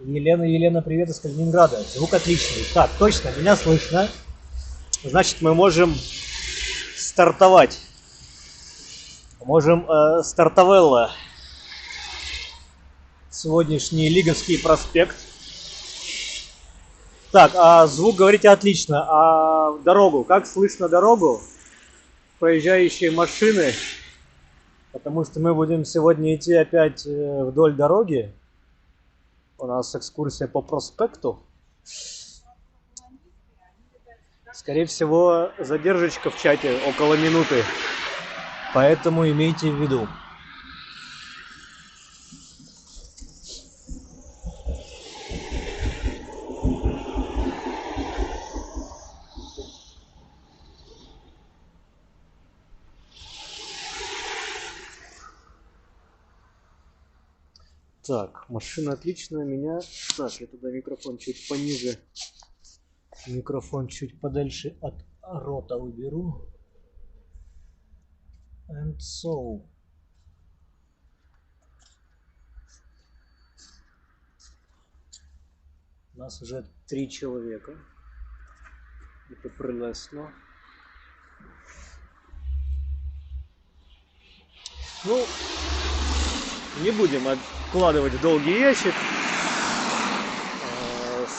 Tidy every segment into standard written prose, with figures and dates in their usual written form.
Елена, привет из Калининграда. Звук отличный. Так, точно, меня слышно. Значит, мы можем стартовать. Можем стартовелла. Сегодняшний Лиговский проспект. Так, а звук, говорите, отлично. А дорогу? Как слышно дорогу? Проезжающие машины. Потому что мы будем сегодня идти опять вдоль дороги. У нас экскурсия по проспекту. Скорее всего, задержечка в чате около минуты. Поэтому имейте в виду. Так, машина отличная, меня... Так, я туда микрофон чуть пониже. Микрофон чуть подальше от рота уберу. And so... У нас уже 3 человека. Это прелестно. Ну, не будем откладывать в долгий ящик.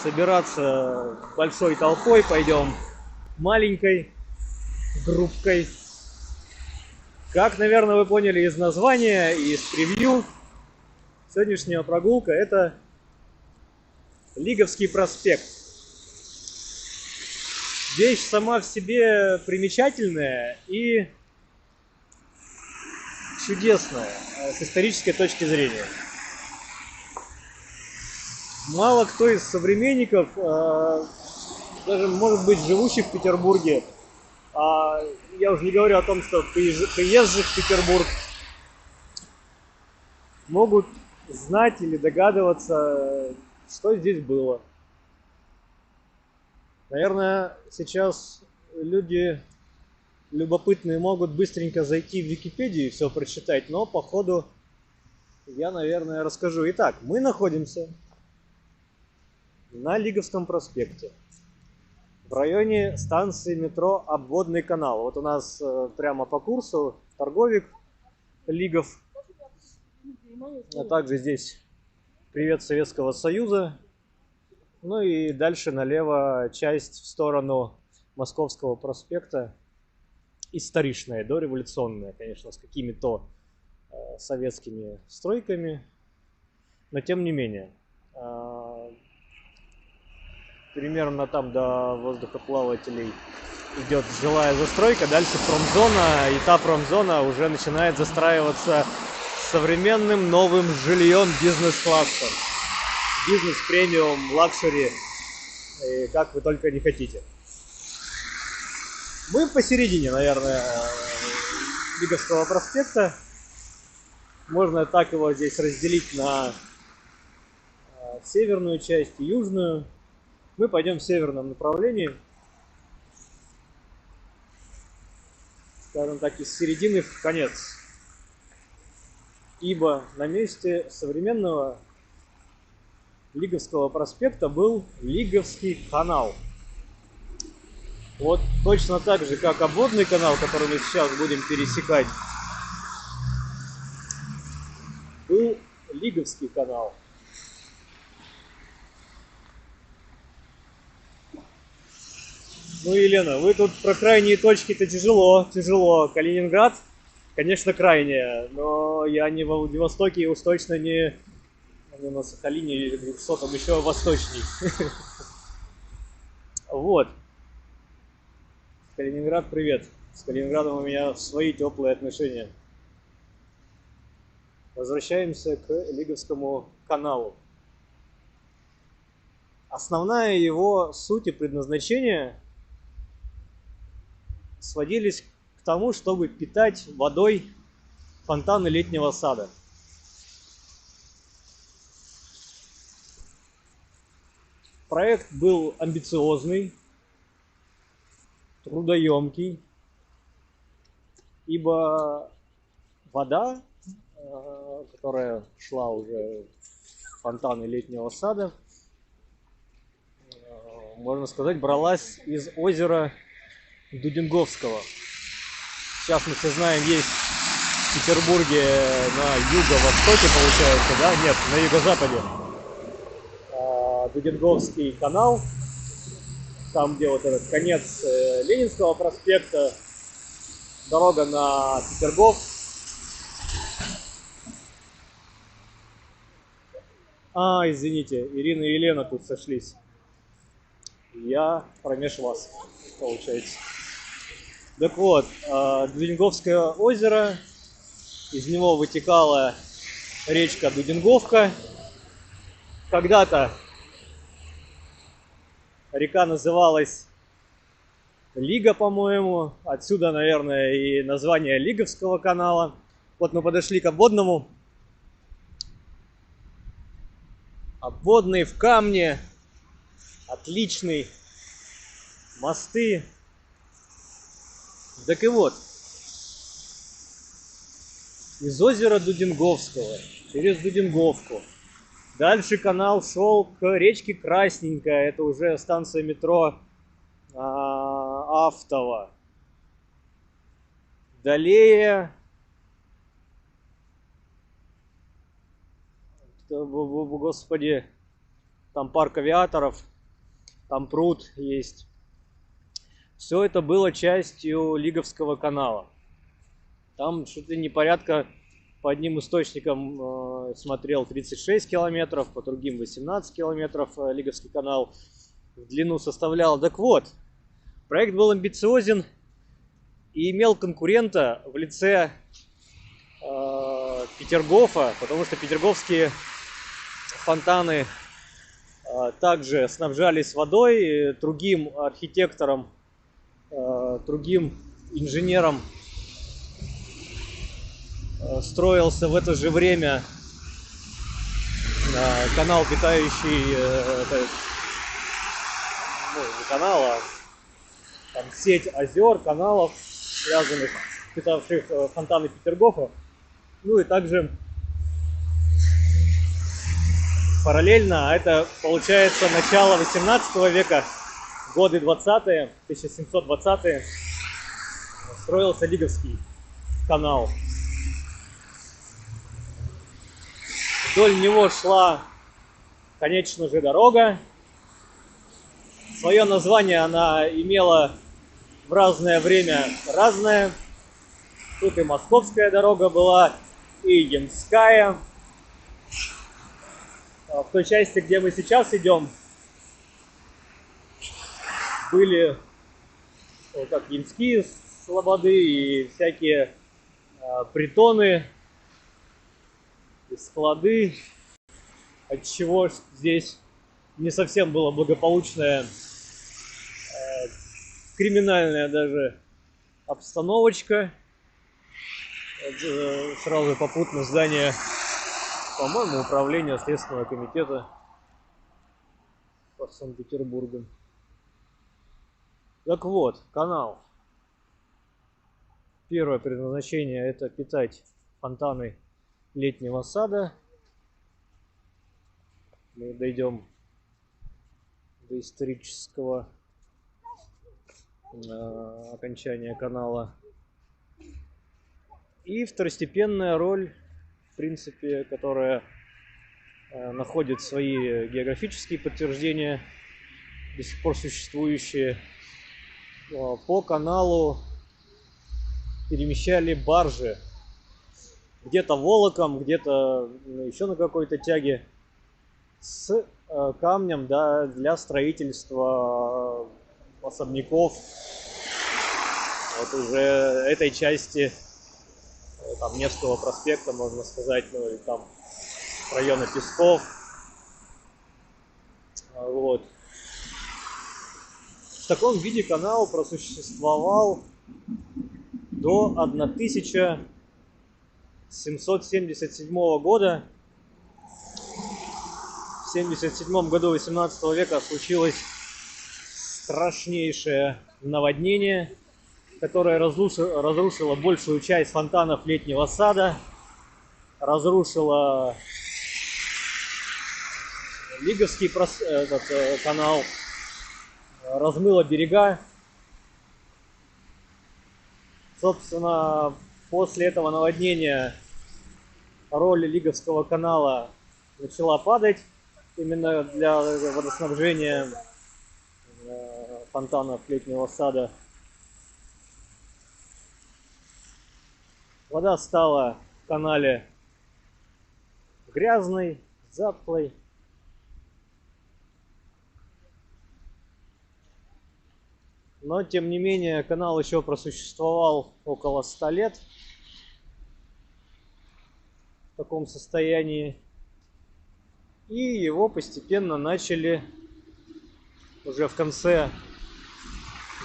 Собираться большой толпой пойдем маленькой группкой. Как, наверное, вы поняли из названия и из превью, сегодняшняя прогулка — это Лиговский проспект. Вещь сама в себе примечательная и чудесная с исторической точки зрения. Мало кто из современников, даже, может быть, живущих в Петербурге, я уже не говорю о том, что приезжих в Петербург, могут знать или догадываться, что здесь было. Наверное, сейчас люди любопытные могут быстренько зайти в Википедию и все прочитать, но по ходу я, наверное, расскажу. Итак, мы находимся на Лиговском проспекте, в районе станции метро Обводный канал. Вот у нас прямо по курсу торговик Лигов, а также здесь привет Советского Союза. Ну и дальше налево часть в сторону Московского проспекта, историчная, дореволюционная, конечно, с какими-то советскими стройками, но тем не менее. Примерно там до воздухоплавателей идет жилая застройка, дальше промзона, и та промзона уже начинает застраиваться современным новым жильем бизнес-класса. Бизнес, премиум, лакшери, как вы только не хотите. Мы посередине, наверное, Лиговского проспекта. Можно так его здесь разделить на северную часть и южную. Мы пойдем в северном направлении. Скажем так, из середины в конец. Ибо на месте современного Лиговского проспекта был Лиговский канал. Вот точно так же, как обводный канал, который мы сейчас будем пересекать, был Лиговский канал. Ну, Елена, вы тут про крайние точки-то тяжело. Калининград, конечно, крайняя, но я не во Владивостоке и уж точно не на Сахалине или что там еще восточней. Вот. Калининград, привет. С Калининградом у меня свои теплые отношения. Возвращаемся к Лиговскому каналу. Основная его суть и предназначение сводились к тому, чтобы питать водой фонтаны летнего сада. Проект был амбициозный, трудоемкий, ибо вода, которая шла уже фонтаны летнего сада, можно сказать, бралась из озера Дудинговского. Сейчас мы все знаем, есть в Петербурге на юго-востоке, получается, да? Нет, на юго-западе. Дудинговский канал, там, где вот этот конец Ленинского проспекта, дорога на Петергоф. Извините, Ирина и Елена тут сошлись. Я промеж вас, получается. Так вот, Дудинговское озеро, из него вытекала речка Дудинговка. Когда-то река называлась Лига, по-моему. Отсюда, наверное, и название Лиговского канала. Вот мы подошли к обводному. Обводный в камне. Отличный. Мосты. Так и вот. Из озера Дудинговского через Дудинговку. Дальше канал шел к речке Красненькая. Это уже станция метро Автово. Далее, господи, там парк авиаторов, там пруд есть. Все это было частью Лиговского канала. Там что-то непорядка, по одним источникам смотрел 36 километров, по другим 18 километров Лиговский канал в длину составлял. Так вот, проект был амбициозен и имел конкурента в лице Петергофа, потому что петерговские фонтаны также снабжались водой. Другим архитектором, другим инженером строился в это же время канал, питающий не канал, а там сеть озер, каналов, связанных, питавших фонтаны Петергофа. Ну и также параллельно, это получается начало 18 века, годы 20-е, 1720-е, строился Лиговский канал. Вдоль него шла, конечно же, дорога. Свое название она имела в разное время разное. Тут и Московская дорога была, и Ямская. В той части, где мы сейчас идем, были как Ямские слободы и всякие притоны и склады, отчего здесь не совсем была благополучная, криминальная даже обстановочка. Сразу попутно здание, по-моему, управления Следственного комитета по Санкт-Петербургу. Так вот, канал. Первое предназначение — это питать фонтаны летнего сада. Мы дойдем до исторического окончания канала. И второстепенная роль, в принципе, которая находит свои географические подтверждения, до сих пор существующие. По каналу перемещали баржи. Где-то волоком, где-то еще на какой-то тяге с камнем, да, для строительства особняков. Вот уже этой части там Невского проспекта, можно сказать, ну и там района Песков. Вот. В таком виде канал просуществовал до 1777 года. В 1977 году 18 века случилось страшнейшее наводнение, которое разрушило большую часть фонтанов летнего сада, разрушило Лиговский канал, размыло берега. Собственно, после этого наводнения роль Лиговского канала начала падать именно для водоснабжения фонтанов летнего сада. Вода стала в канале грязной, затхлой. Но, тем не менее, канал еще просуществовал около 100 лет в таком состоянии. И его постепенно начали уже в конце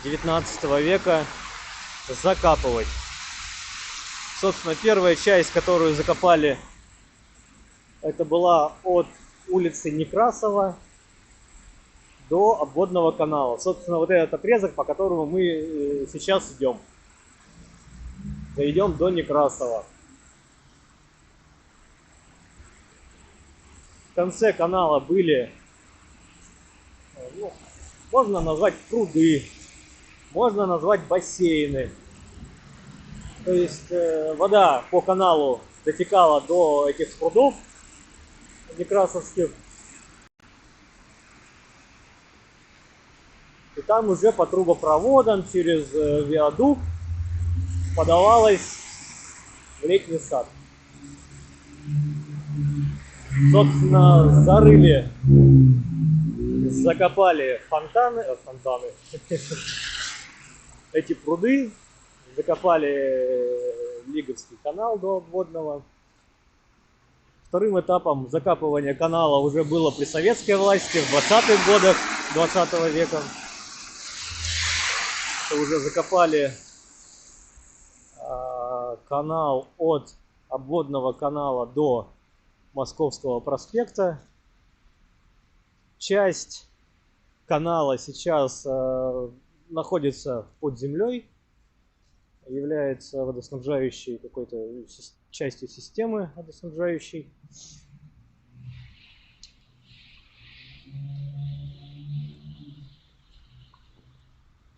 19 века закапывать. Собственно, первая часть, которую закопали, это была от улицы Некрасова до обводного канала. Собственно, вот этот отрезок, по которому мы сейчас идем. Дойдем до Некрасова. В конце канала были, можно назвать пруды, можно назвать бассейны. То есть вода по каналу дотекала до этих прудов некрасовских. И там уже по трубопроводам через виадук подавалась в летний сад. Собственно, зарыли, закопали фонтаны, эти пруды, закопали Лиговский канал до обводного. Вторым этапом закапывания канала уже было при советской власти в 20-х годах 20 века. Уже закопали канал от обводного канала до Московского проспекта. Часть канала сейчас находится под землей, является водоснабжающей какой-то частью системы водоснабжающей.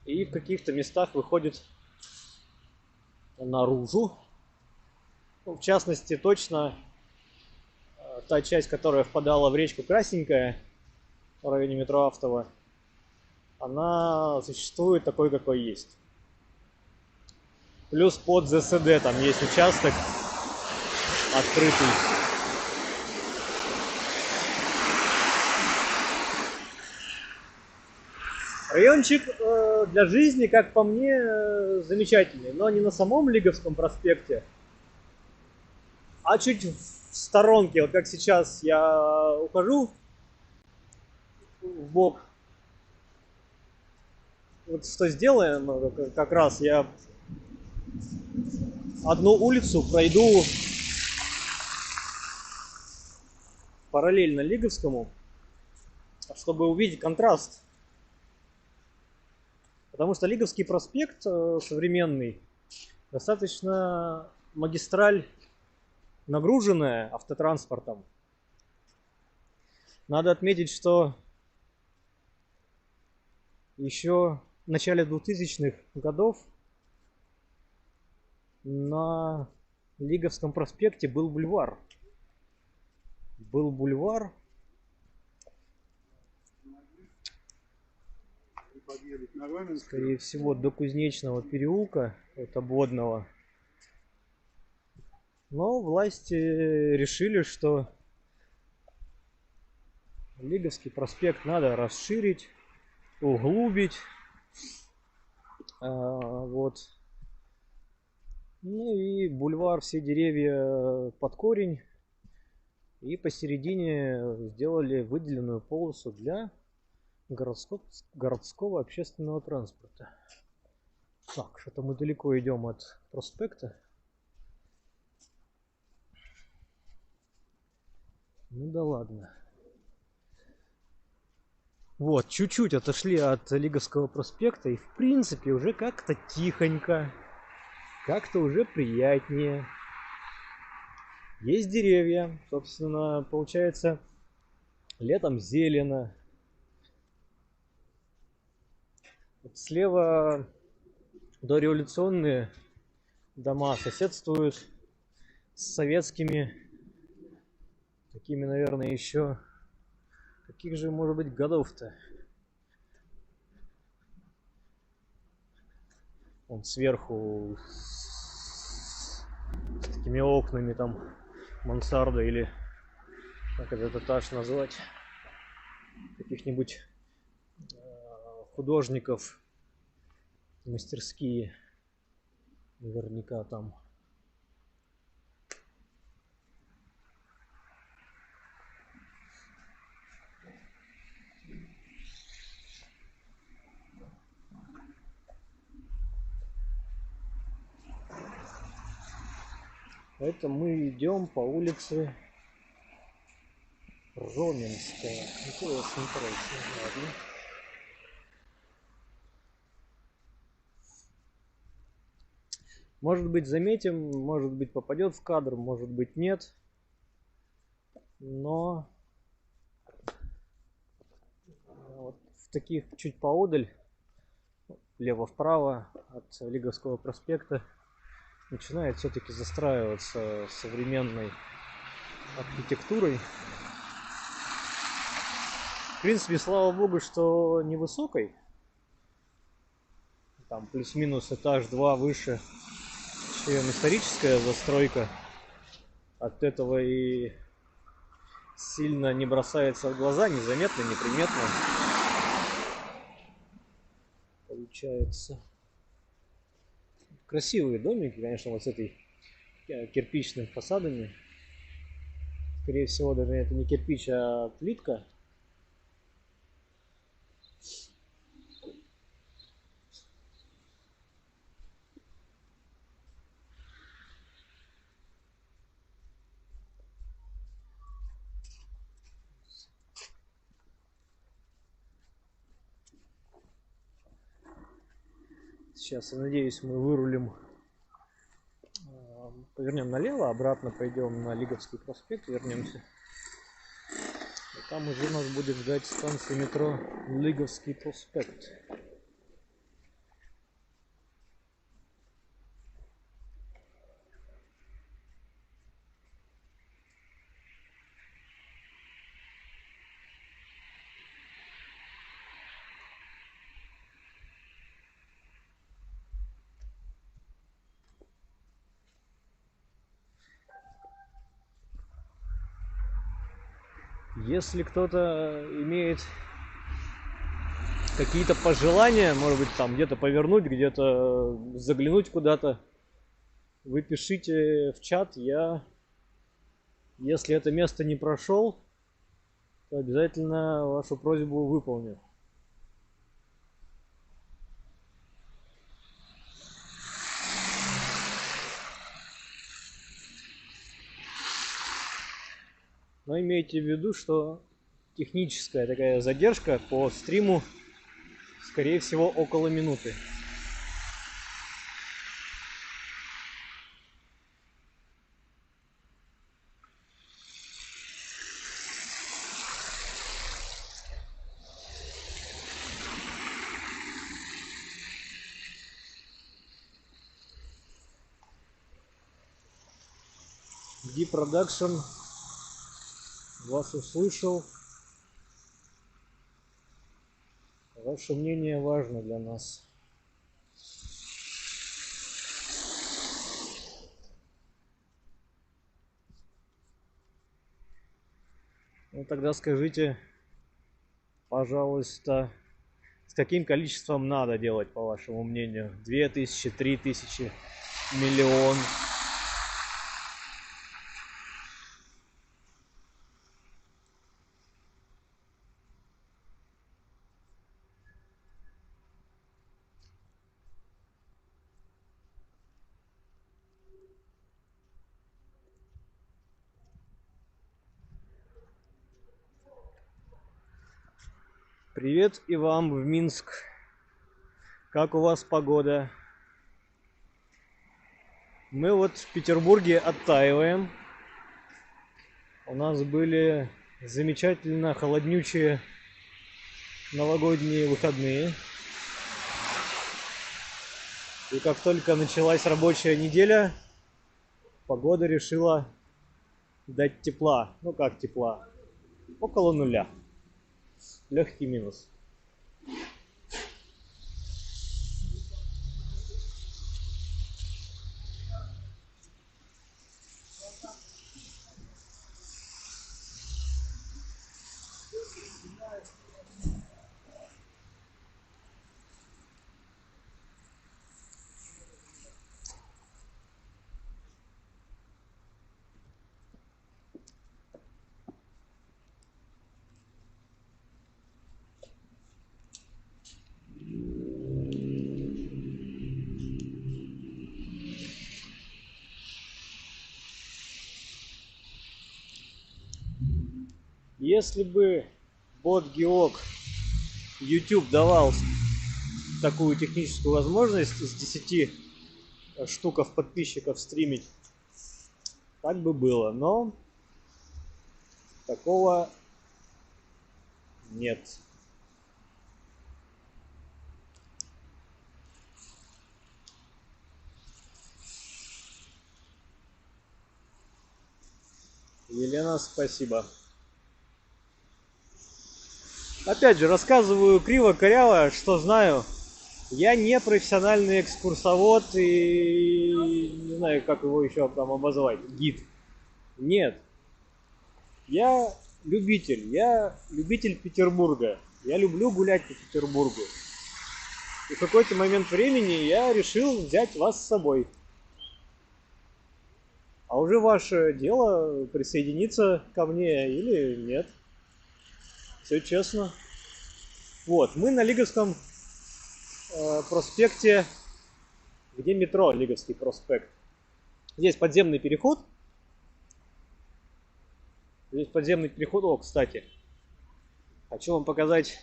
И в каких-то местах выходит наружу. В частности, точно та часть, которая впадала в речку Красненькая в районе метро Автово, она существует такой, какой есть. Плюс под ЗСД там есть участок открытый. Райончик для жизни, как по мне, замечательный, но не на самом Лиговском проспекте, а чуть в сторонке. Вот как сейчас я ухожу в бок. Вот что сделаем, как раз я одну улицу пройду параллельно Лиговскому, чтобы увидеть контраст. Потому что Лиговский проспект современный, достаточно магистраль нагруженная автотранспортом. Надо отметить, что еще в начале 2000-х годов на Лиговском проспекте был бульвар. Скорее всего, до Кузнечного переулка, от обводного. Но власти решили, что Лиговский проспект надо расширить, углубить. Вот. Ну и бульвар, все деревья под корень. И посередине сделали выделенную полосу для городского общественного транспорта. Так, что-то мы далеко идем от проспекта. Ну да ладно. Вот, чуть-чуть отошли от Лиговского проспекта, и в принципе уже как-то тихонько, как-то уже приятнее. Есть деревья, собственно, получается, Летом зелено. Вот слева дореволюционные дома соседствуют с советскими. Такими, наверное, еще... Каких же может быть годов-то? Он сверху с такими окнами, там мансарда, или как этот этаж назвать, каких-нибудь художников, мастерские наверняка там. Это мы идем по улице Роменская. Интересно, ладно. Может быть, заметим, может быть, попадет в кадр, может быть, нет. Но вот в таких чуть поодаль, влево-вправо от Лиговского проспекта, начинает все-таки застраиваться современной архитектурой. В принципе, слава богу, что невысокой. Там плюс-минус этаж-два выше, чем историческая застройка. От этого и сильно не бросается в глаза, незаметно, неприметно. Получается. Красивые домики, конечно, вот с этой кирпичными фасадами. Скорее всего, даже это не кирпич, а плитка. Сейчас, я надеюсь, мы вырулим, повернем налево, обратно пойдем на Лиговский проспект, вернемся. И там уже нас будет ждать станция метро Лиговский проспект. Если кто-то имеет какие-то пожелания, может быть, там где-то повернуть, где-то заглянуть куда-то, вы пишите в чат. Я, если это место не прошел, то обязательно вашу просьбу выполню. Но имейте в виду, что техническая такая задержка по стриму, скорее всего, около минуты. D-Production вас услышал. Ваше мнение важно для нас. Ну тогда скажите, пожалуйста, с каким количеством надо делать, по вашему мнению? 2000, 3000, миллион? Привет и вам в Минск. Как у вас погода? Мы вот в Петербурге оттаиваем. У нас были замечательно холоднючие новогодние выходные. И как только началась рабочая неделя, погода решила дать тепла. Ну как тепла? Около нуля. Легкий минус. Если бы бот-геок YouTube давал такую техническую возможность из 10 штуков подписчиков стримить, так бы было, но такого нет. Елена, спасибо. Опять же, рассказываю криво-коряво, что знаю. Я не профессиональный экскурсовод и не знаю, как его еще там обозвать, гид. Нет. Я любитель Петербурга. Я люблю гулять по Петербургу. И в какой-то момент времени я решил взять вас с собой. А уже ваше дело присоединиться ко мне или нет. Все честно. Вот, мы на Лиговском проспекте, где метро Лиговский проспект. Здесь подземный переход. О, кстати, хочу вам показать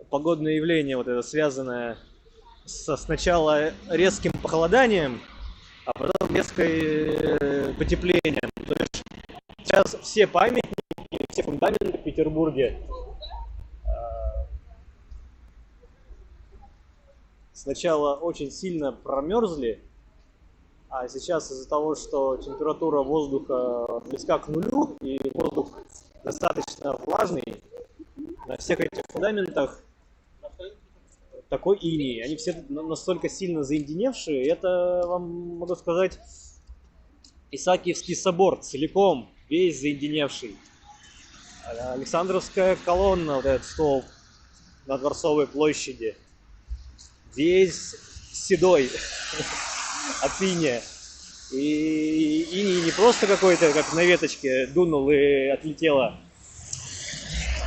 погодное явление, вот это связанное со сначала резким похолоданием, а потом резким потеплением. То есть сейчас все памятники, все фундаменты в Петербурге сначала очень сильно промерзли, а сейчас из-за того, что температура воздуха близка к нулю и воздух достаточно влажный, на всех этих фундаментах такой иней. Они все настолько сильно заинденевшие, это, вам могу сказать, Исаакиевский собор целиком, весь заинденевший. Александровская колонна, вот этот столб на Дворцовой площади, весь седой от иния. И иней не просто какой-то, как на веточке, дунул и отлетело,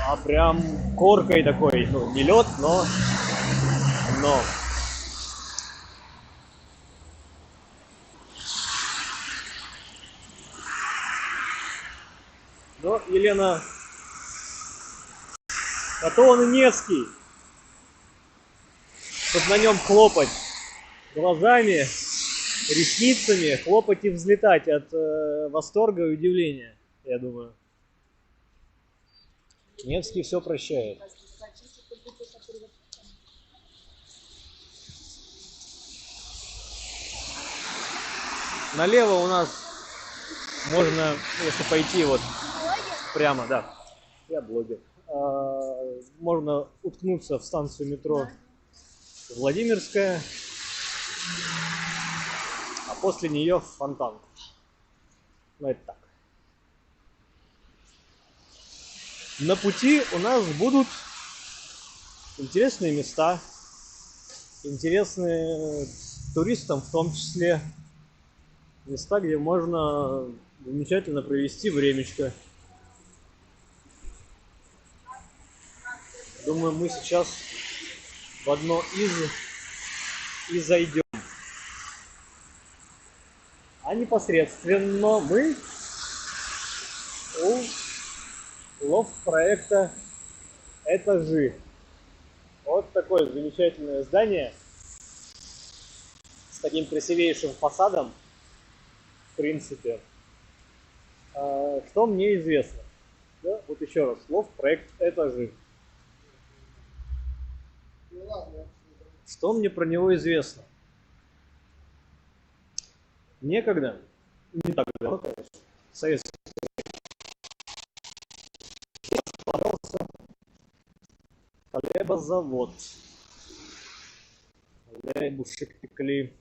а прям коркой такой, ну, не лед, но. Но, Елена, а то он и Невский, чтобы на нем хлопать глазами, ресницами, хлопать и взлетать от восторга и удивления, я думаю. Невский все прощает. Налево у нас можно, если пойти вот прямо, да, я блогер, можно уткнуться в станцию метро Владимирская, а после нее в Фонтанку. Ну, это так. На пути у нас будут интересные места, интересные туристам в том числе, места, где можно замечательно провести времечко. Думаю, мы сейчас в одно из и зайдем. А непосредственно мы у лофт-проекта «Этажи». Вот такое замечательное здание с таким красивейшим фасадом, в принципе. Что мне известно? Да? Вот еще раз, лофт-проект «Этажи». Что мне про него известно? Некогда, не так давно, конечно, Советский располагался хлебозавод. Хлебушек пекли.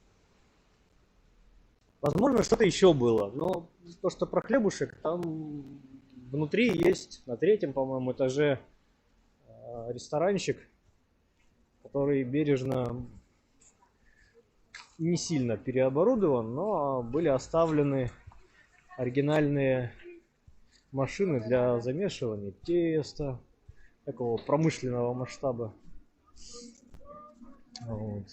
Возможно, что-то еще было, но то, что про хлебушек, там внутри есть, на третьем, по-моему, этаже ресторанчик, который бережно, не сильно переоборудован, но были оставлены оригинальные машины для замешивания теста, такого промышленного масштаба. Вот.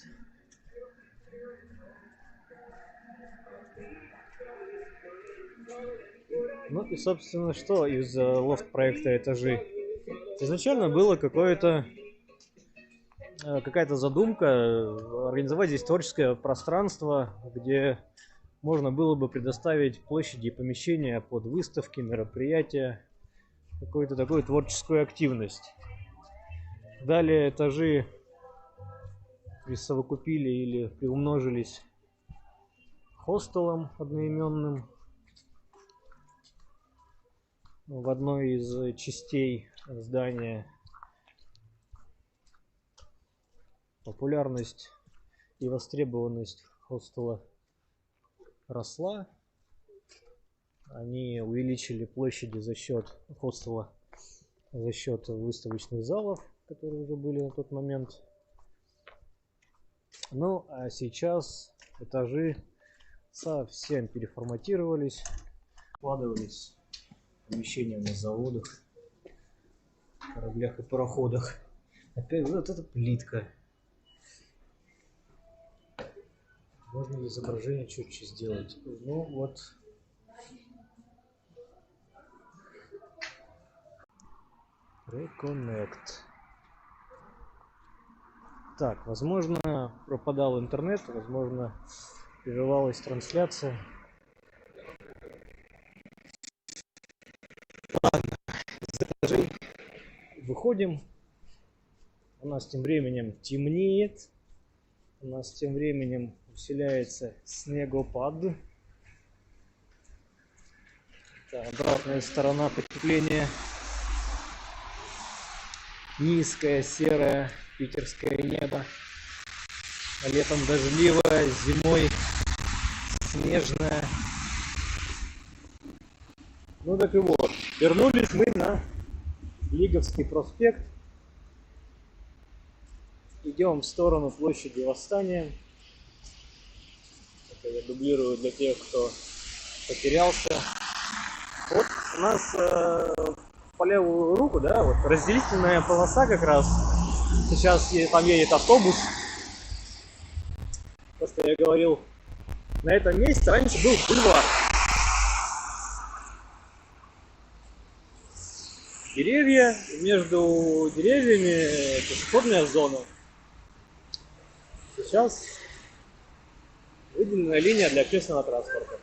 Ну и, собственно, что из лофт-проекта «Этажи»? Изначально было какая-то задумка организовать здесь творческое пространство, где можно было бы предоставить площади и помещения под выставки, мероприятия, какую-то такую творческую активность. Далее «Этажи» присовокупили или приумножились хостелом одноименным в одной из частей здания. Популярность и востребованность хостела росла. Они увеличили площади за счет хостела, за счет выставочных залов, которые уже были на тот момент. Ну а сейчас «Этажи» совсем переформатировались, вкладывались в помещения на заводах, кораблях и пароходах. Опять вот эта плитка. Можно ли изображение четче сделать? Ну вот. Reconnect. Так, возможно, пропадал интернет, возможно, прерывалась трансляция. Ладно, из этажей выходим. У нас тем временем темнеет. У нас тем временем усиляется снегопад. Это обратная сторона потепления. Низкое серое питерское небо. Летом дождливое, зимой снежное. Ну так и вот. Вернулись мы на Лиговский проспект. Идем в сторону площади Восстания. Это я дублирую для тех, кто потерялся. Вот у нас по левую руку, да, вот разделительная полоса как раз. Сейчас там едет автобус. То, что я говорил, на этом месте раньше был бульвар. Деревья, между деревьями пешеходная зона. Сейчас выделенная линия для общественного транспорта.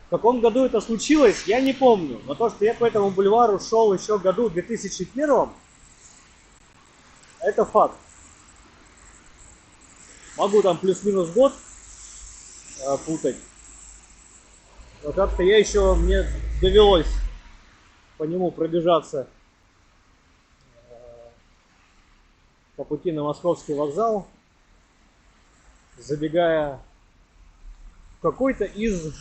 В каком году это случилось, я не помню. Но то, что я по этому бульвару шел еще в году 2001, это факт. Могу там плюс-минус год путать. Но как-то мне довелось по нему пробежаться по пути на Московский вокзал, забегая в какой-то из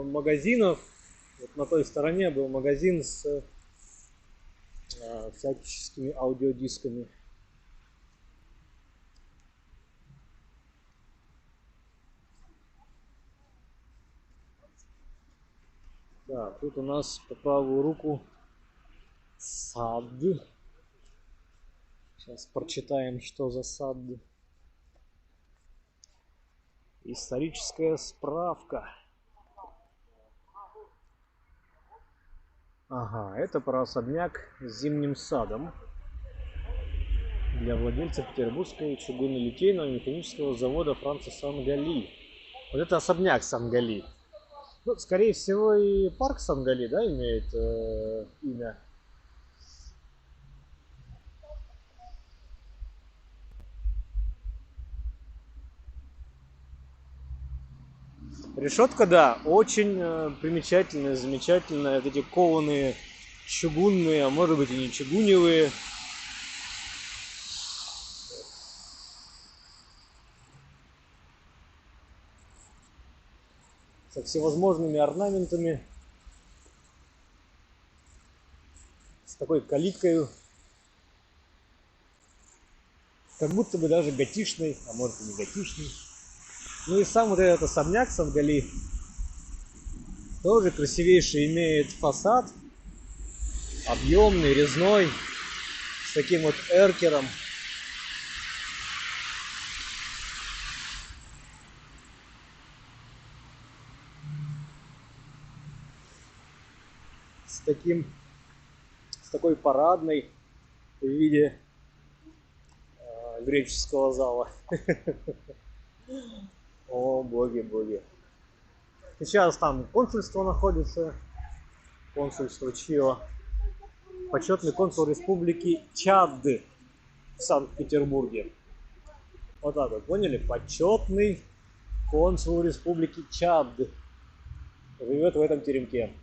магазинов. Вот на той стороне был магазин с всяческими аудиодисками. Да, тут у нас по правую руку сад. Сейчас прочитаем, что за сад. Историческая справка. Ага, это про особняк с зимним садом для владельца Петербургского чугунно-литейного механического завода Франца Сан-Гали. Вот это особняк Сангали. Ну, скорее всего, и парк Сангали, да, имеет имя. Решетка, да, очень примечательная, замечательная. Вот эти кованые чугунные, а может быть и не чугуневые. Со всевозможными орнаментами. С такой калиткой. Как будто бы даже готичный, а может и не готичный. Ну и сам вот этот особняк Сангали тоже красивейший, имеет фасад. Объемный, резной. С таким вот эркером. С такой парадной в виде греческого зала. О, боги, боги. Сейчас там консульство находится. Консульство чье? Почетный консул республики Чад в Санкт-Петербурге. Вот так вот, поняли? Почетный консул республики Чад живет в этом теремке.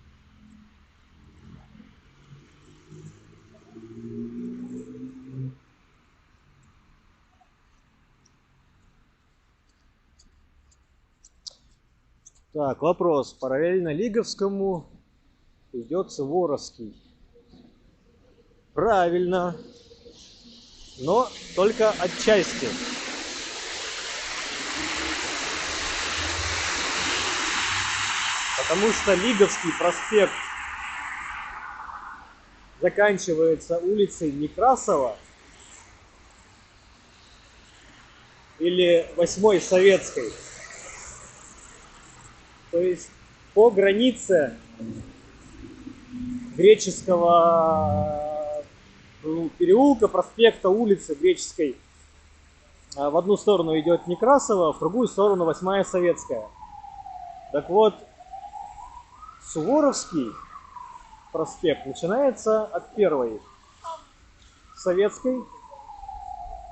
Так, вопрос. Параллельно Лиговскому идет Суворовский. Правильно. Но только отчасти. Потому что Лиговский проспект заканчивается улицей Некрасова или 8-й Советской. То есть по границе Греческого переулка, проспекта, улицы Греческой в одну сторону идет Некрасова, в другую сторону 8-я Советская. Так вот, Суворовский проспект начинается от 1-й Советской,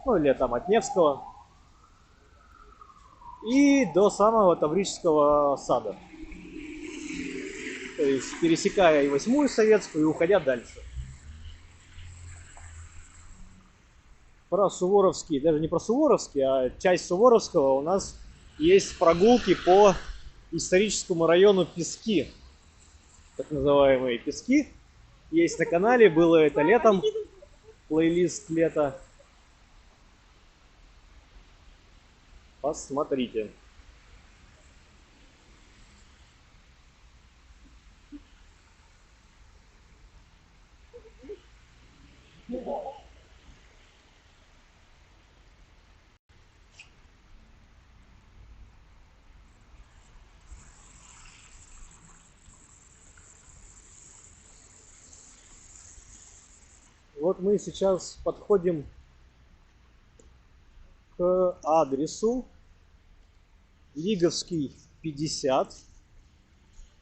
ну или там от Невского, и до самого Таврического сада. То есть пересекая и 8-ю Советскую, и уходя дальше. Про Суворовский, даже не про Суворовский, а часть Суворовского у нас есть прогулки по историческому району Пески. Так называемые Пески. Есть на канале, было это летом. Плейлист лета. Посмотрите. Вот мы сейчас подходим к адресу Лиговский 50.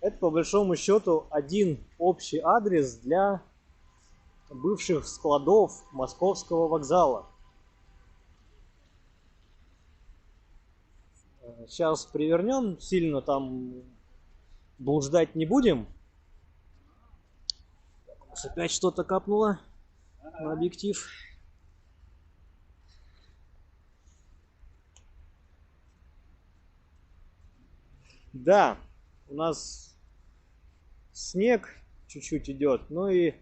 Это по большому счету один общий адрес для бывших складов Московского вокзала. Сейчас привернем, сильно там блуждать не будем. Опять что-то капнуло на объектив. Да, у нас снег чуть-чуть идет, но и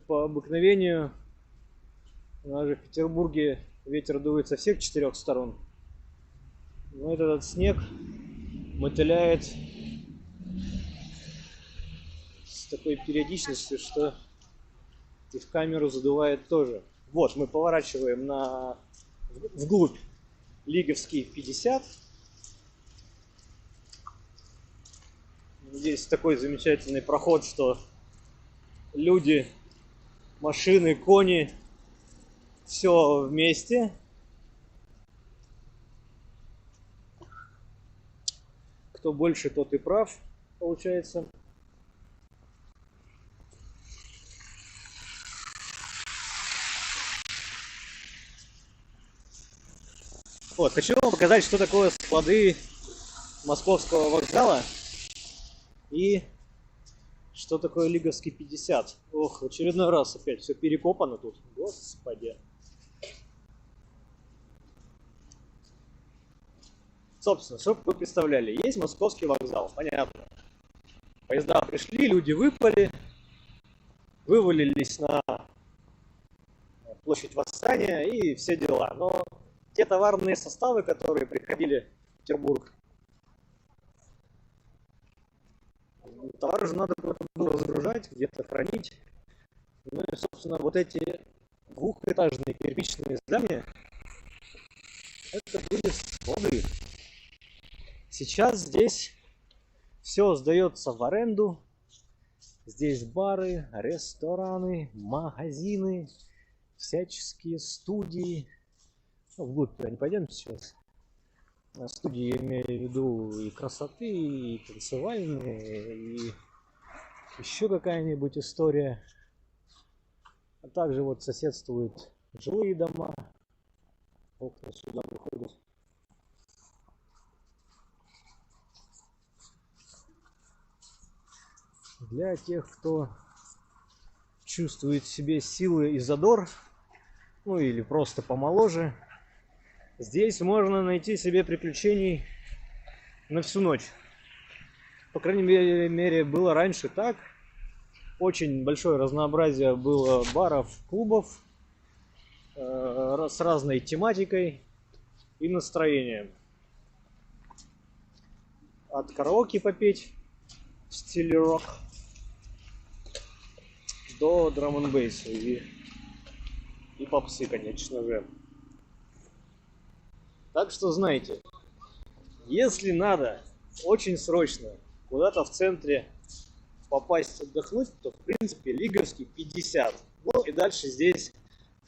по обыкновению у нас же в Петербурге ветер дует со всех 4 сторон. Но этот снег мотыляет с такой периодичностью, что и в камеру задувает тоже. Вот, мы поворачиваем вглубь Лиговский 50. Здесь такой замечательный проход, что люди, машины, кони, все вместе. Кто больше, тот и прав, получается. Вот, хочу вам показать, что такое склады Московского вокзала и что такое Лиговский 50. Ох, в очередной раз опять все перекопано тут. Господи. Собственно, чтобы вы представляли, есть Московский вокзал, понятно. Поезда пришли, люди выпали, вывалились на площадь Восстания и все дела. Но те товарные составы, которые приходили в Петербург, товары же надо было разгружать, где-то хранить. Ну и, собственно, вот эти двухэтажные кирпичные здания, это были склады. Сейчас здесь все сдается в аренду. Здесь бары, рестораны, магазины, всяческие студии. Ну, вглубь туда не пойдем сейчас. Студии я имею в виду и красоты, и танцевальные, и еще какая-нибудь история. А также вот соседствуют жилые дома. Окна сюда выходят. Для тех, кто чувствует в себе силы и задор, ну или просто помоложе, здесь можно найти себе приключений на всю ночь. По крайней мере, было раньше так. Очень большое разнообразие было баров, клубов с разной тематикой и настроением. От караоке попеть в стиле рок до драм-н-бейса и попсы, конечно же. Так что знаете, если надо очень срочно куда-то в центре попасть отдохнуть, то в принципе Лиговский 50. Ну и дальше здесь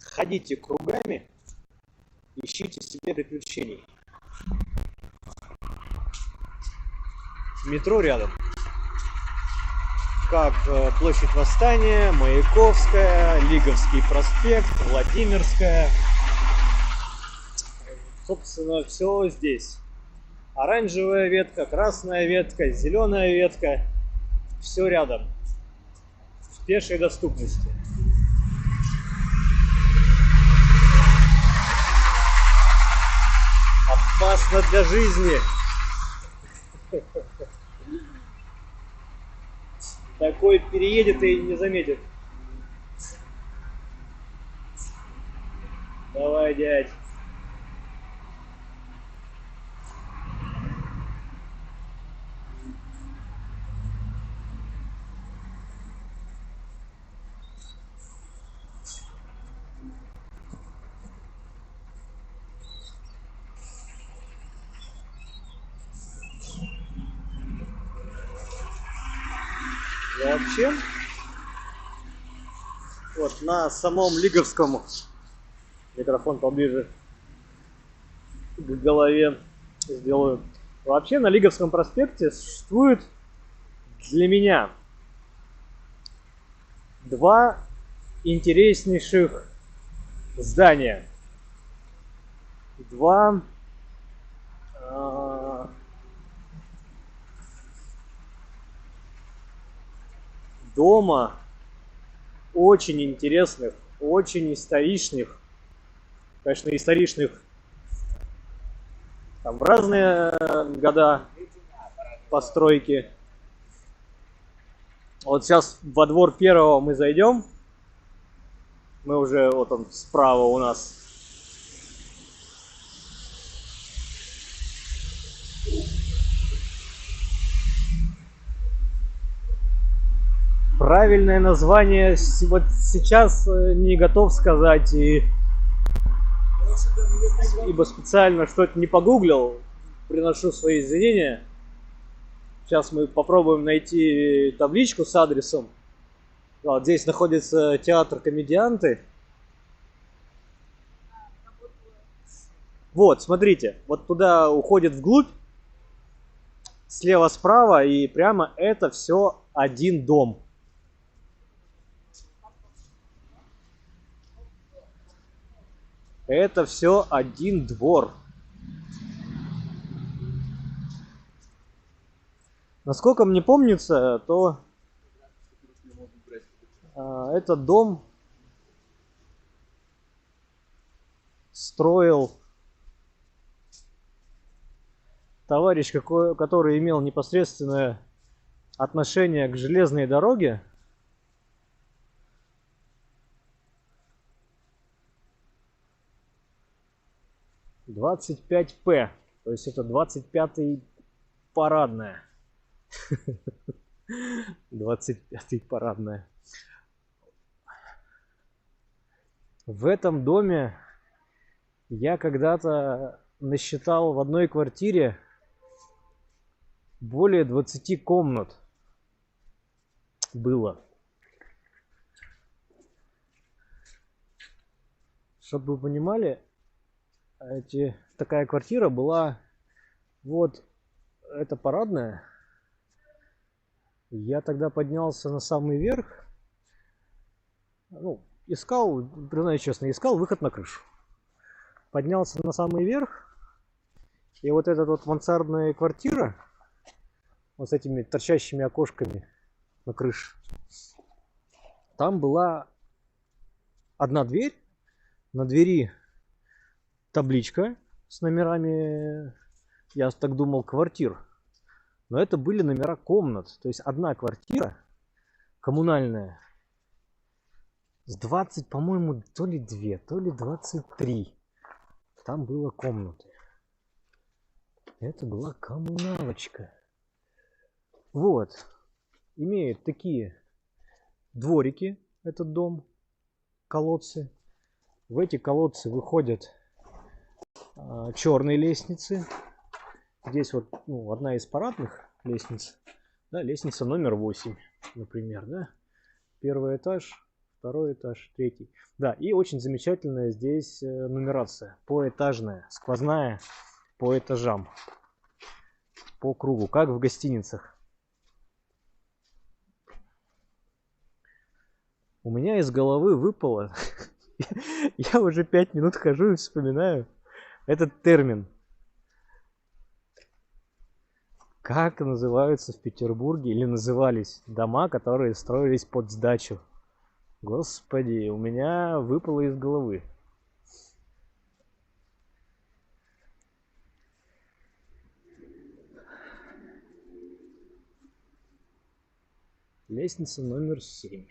ходите кругами, ищите себе приключений. Метро рядом. Как площадь Восстания, Маяковская, Лиговский проспект, Владимирская. Собственно, все здесь. Оранжевая ветка, красная ветка, зеленая ветка. Все рядом. В пешей доступности. Опасно для жизни. Такой переедет и не заметит. Давай, дядь. Вообще, вот на самом Лиговском, микрофон поближе к голове сделаю. Вообще на Лиговском проспекте существует для меня два интереснейших здания. Два дома очень интересных, очень историчных, конечно, историчных там в разные года постройки. Вот сейчас во двор первого мы зайдем, мы уже вот он справа у нас. Правильное название вот сейчас не готов сказать, ибо специально что-то не погуглил, приношу свои извинения. Сейчас мы попробуем найти табличку с адресом. Вот здесь находится театр «Комедианты». Вот, смотрите, вот туда уходит вглубь слева, справа, и прямо это все один дом. Это все один двор. Насколько мне помнится, то этот дом строил товарищ, который имел непосредственное отношение к железной дороге. «25П», то есть это 25-й парадная. 25-й парадная. В этом доме я когда-то насчитал в одной квартире более 20 комнат было. Чтобы вы понимали, такая квартира была, вот, это парадная. Я тогда поднялся на самый верх, ну, искал, признаюсь честно, искал выход на крышу. Поднялся на самый верх, и вот эта вот мансардная квартира, вот с этими торчащими окошками на крыше, там была одна дверь, на двери табличка с номерами, я так думал, квартир. Но это были номера комнат. То есть одна квартира коммунальная с 20, по-моему, то ли 2, то ли 23. Там было комнаты. Это была коммуналочка. Вот. Имеет такие дворики этот дом, колодцы. В эти колодцы выходят черные лестницы. Здесь вот, ну, одна из парадных лестниц, да, лестница номер 8, например, да, первый этаж, второй этаж, третий, да, и очень замечательная здесь нумерация, поэтажная, сквозная, по этажам, по кругу, как в гостиницах. У меня из головы выпало, я уже 5 минут хожу и вспоминаю этот термин. Как называются в Петербурге или назывались дома, которые строились под сдачу? Господи, у меня выпало из головы. Лестница номер 7.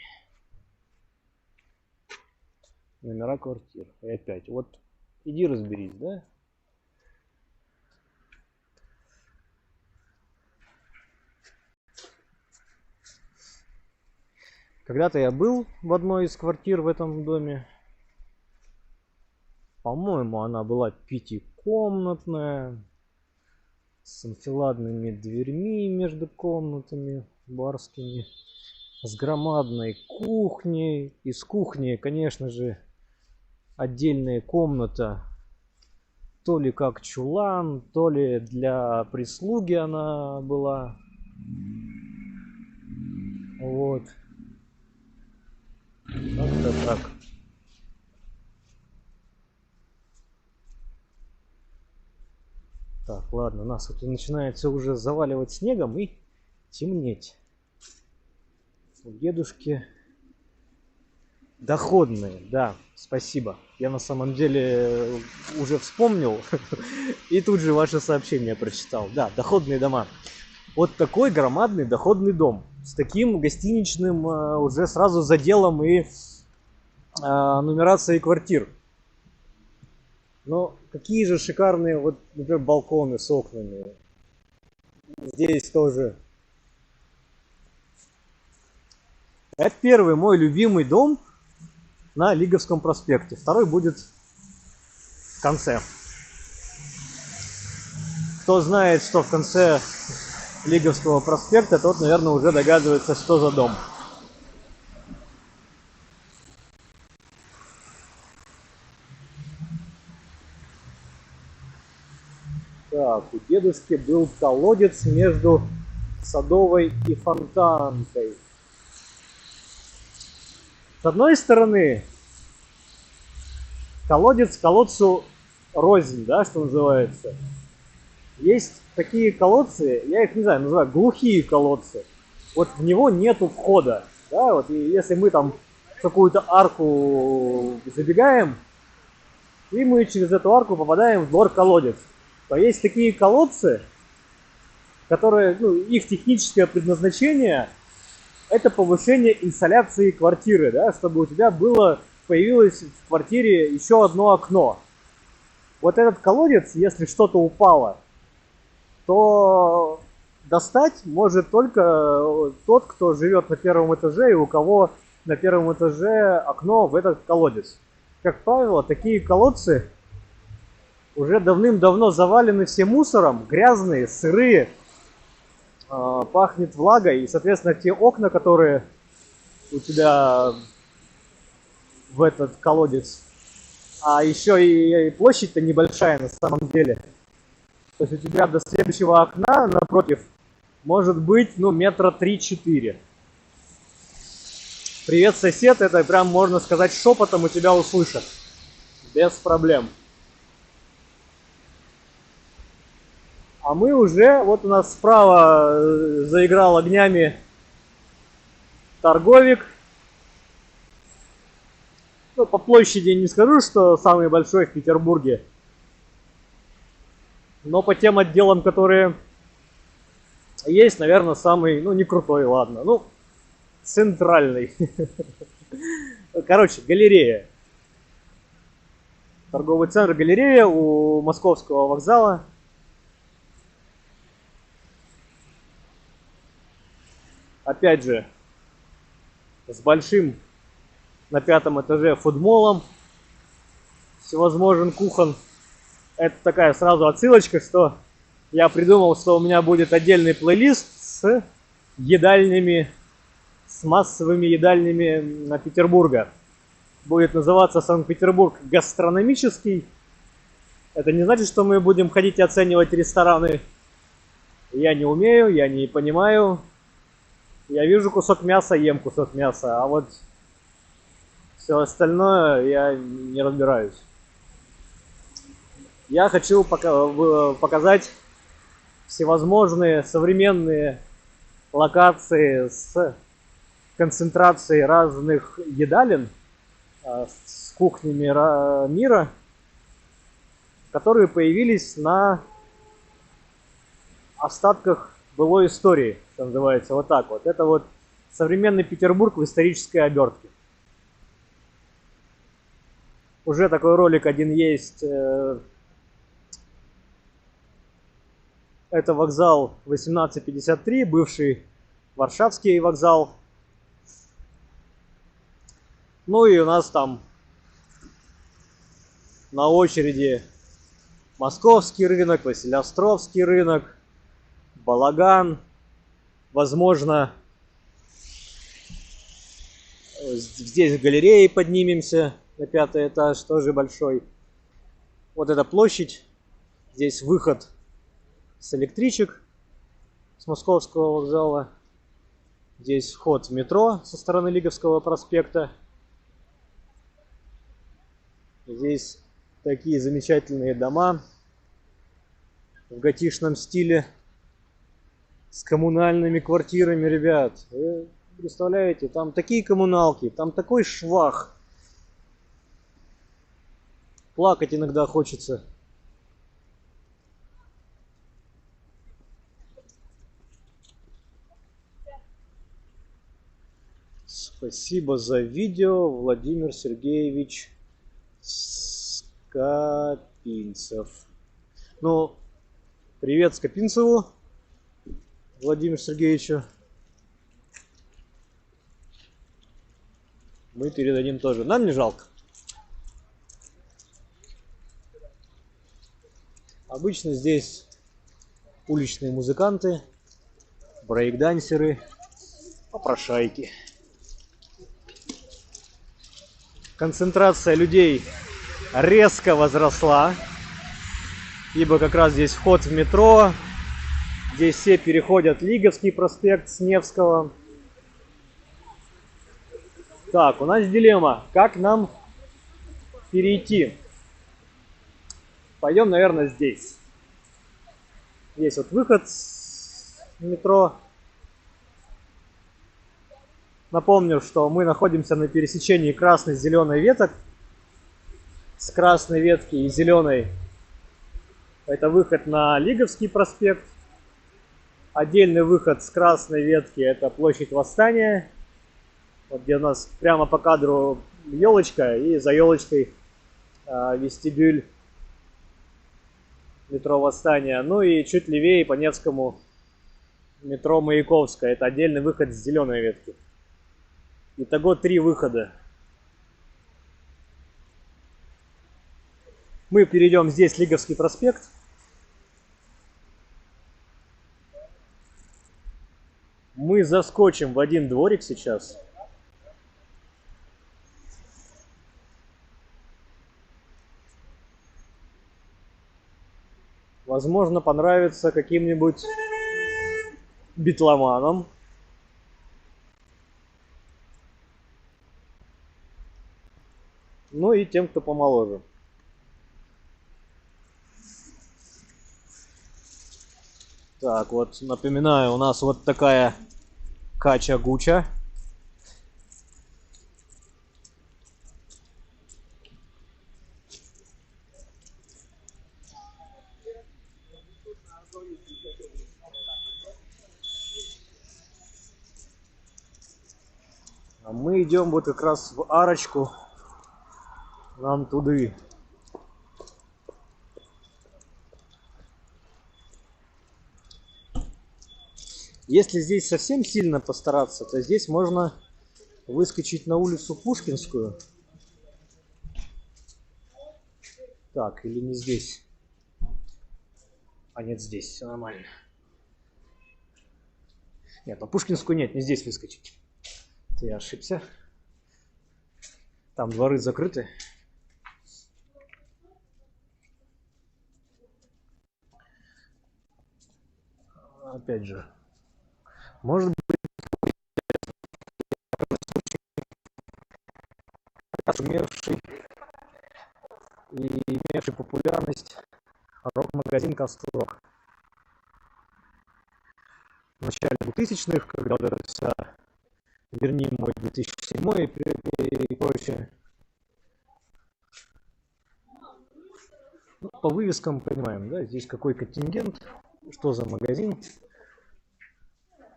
Номера квартир. И опять, вот иди разберись, да? Когда-то я был в одной из квартир в этом доме. По-моему, она была пятикомнатная, с анфиладными дверьми между комнатами барскими, с громадной кухней. Из кухни, конечно же, отдельная комната, то ли как чулан, то ли для прислуги она была. Вот. Как-то так. Так, ладно, нас вот начинается уже заваливать снегом и темнеть. У дедушки доходные, да, спасибо. Я на самом деле уже вспомнил и тут же ваше сообщение прочитал. Да, доходные дома. Вот такой громадный доходный дом с таким гостиничным уже сразу заделом и нумерацией квартир. Но какие же шикарные, вот, например, балконы с окнами. Здесь тоже. Это первый мой любимый дом на Лиговском проспекте. Второй будет в конце. Кто знает, что в конце Лиговского проспекта, тот, наверное, уже догадывается, что за дом. Так, у дедушки был колодец между Садовой и Фонтанкой. С одной стороны, колодец колодцу рознь, да, что называется. Есть такие колодцы, я их не знаю, называю глухие колодцы. Вот в него нету входа, да, вот и если мы там в какую-то арку забегаем, и мы через эту арку попадаем в двор-колодец, то есть такие колодцы, которые, ну, их техническое предназначение это повышение инсоляции квартиры, да, чтобы у тебя появилось в квартире еще одно окно. Вот этот колодец, если что-то упало, то достать может только тот, кто живет на первом этаже и у кого на первом этаже окно в этот колодец. Как правило, такие колодцы уже давным-давно завалены все мусором, грязные, сырые, пахнет влагой, и, соответственно, те окна, которые у тебя в этот колодец, а еще и площадь-то небольшая на самом деле. То есть у тебя до следующего окна напротив может быть, ну, метра 3-4. Привет, сосед, это прям можно сказать шепотом у тебя услышат. Без проблем. А мы уже, вот у нас справа заиграл огнями торговик. Ну, по площади не скажу, что самый большой в Петербурге. Но по тем отделам, которые есть, наверное, самый, ну, не крутой, ладно. Ну, центральный. Короче, галерея. Торговый центр галерея у Московского вокзала. Опять же, с большим на 5-м этаже фудмолом. Всевозможен кухон. Это такая сразу отсылочка, что я придумал, что у меня будет отдельный плейлист с едальнями, с массовыми едальнями на Петербурга. Будет называться Санкт-Петербург гастрономический. Это не значит, что мы будем ходить и оценивать рестораны. Я не умею, я не понимаю. Я вижу кусок мяса, ем кусок мяса, а вот все остальное я не разбираюсь. Я хочу показать всевозможные современные локации с концентрацией разных едалин, с кухнями мира, которые появились на остатках былой истории, что называется, вот так вот. Это вот современный Петербург в исторической обертке. Уже такой ролик один есть. Это вокзал 1853, бывший Варшавский вокзал. Ну и у нас там на очереди Московский рынок, Василиостровский рынок, Балаган. Возможно, здесь в галерее поднимемся на 5-й этаж, тоже большой. Вот эта площадь, здесь выход с электричек с Московского вокзала. Здесь вход в метро со стороны Лиговского проспекта. Здесь такие замечательные дома в готичном стиле с коммунальными квартирами, ребят. Вы представляете, там такие коммуналки, там такой швах. Плакать иногда хочется. Спасибо за видео, Владимир Сергеевич Скопинцев. Ну, привет Скопинцеву, Владимиру Сергеевичу. Мы передадим тоже. Нам не жалко. Обычно здесь уличные музыканты, брейк-дансеры, попрошайки. Концентрация людей резко возросла. ибо как раз здесь вход в метро. Здесь все переходят Лиговский проспект с Невского. Так, у нас дилемма. Как нам перейти? Пойдем, наверное, здесь. Есть вот выход с метро. Напомню, что мы находимся на пересечении красной и зеленой веток. С красной ветки и зеленой это выход на Лиговский проспект. Отдельный выход с красной ветки это площадь Восстания. Вот где у нас прямо по кадру елочка, и за елочкой вестибюль метро Восстания. Ну и чуть левее по Невскому метро Маяковская. Это отдельный выход с зеленой ветки. Итого 3 выхода. Мы перейдем здесь Лиговский проспект. Мы заскочим в один дворик сейчас. Возможно, понравится каким-нибудь битломанам. Ну и тем, кто помоложе. Так, вот напоминаю, у нас вот такая кача-гуча. А мы идем вот как раз в арочку. Нам туды. Если здесь совсем сильно постараться, то здесь можно выскочить на улицу Пушкинскую. Так, или не здесь? А нет, здесь, все нормально. Нет, на Пушкинскую нет, не здесь выскочить. Это я ошибся. Там дворы закрыты. Опять же, может быть, сумевший и имевший популярность рок-магазин «Кастурок». В начале 2000-х, когда вот это вся «Верни мой 2007» и прочее. Ну, по вывескам понимаем, да, здесь какой контингент, что за магазин,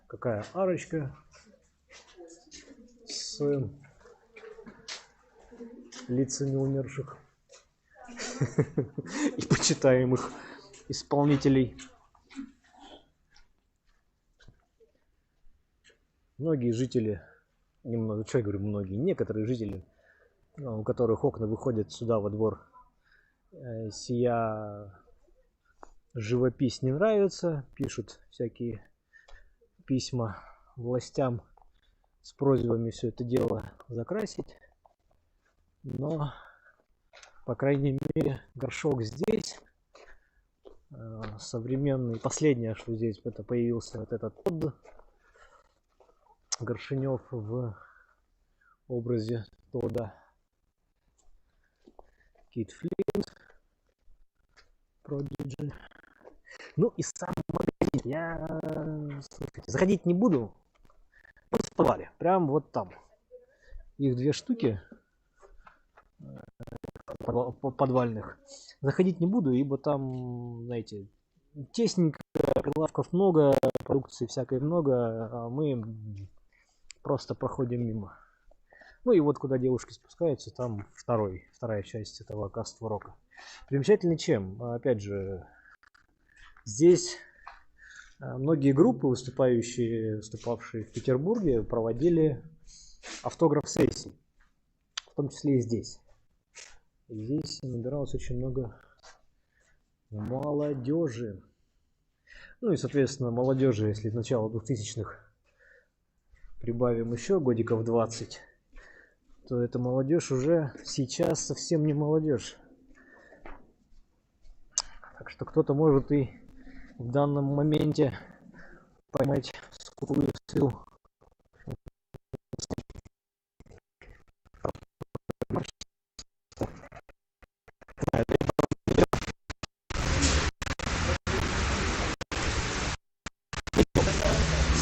какая арочка с лицами умерших и почитаемых исполнителей. Многие жители, немного, что я говорю, многие, некоторые жители, у которых окна выходят сюда во двор, сия живопись не нравится, пишут всякие письма властям с просьбами все это дело закрасить. Но, по крайней мере, горшок здесь современный. Последнее, что здесь это появился вот этот Тодд Горшенев в образе Тодда. Кит Флинт, Продиджи. Ну и сам магазин. Я, слушайте, заходить не буду. Просто в подвале. Прям вот там. Их 2 штуки подвальных. Заходить не буду, ибо там, знаете, тесненько, прилавков много, продукции всякой много, а мы просто проходим мимо. Ну и вот куда девушки спускаются, там вторая часть этого Кастурока. Примечательный чем? Опять же, здесь многие группы, выступавшие в Петербурге, проводили автограф-сессии. В том числе и здесь. Здесь набиралось очень много молодежи. Ну и, соответственно, молодежи, если с начала 2000-х прибавим еще годиков 20, то эта молодежь уже сейчас совсем не молодежь. Так Так что кто-то может и в данном моменте поймать скупую силу.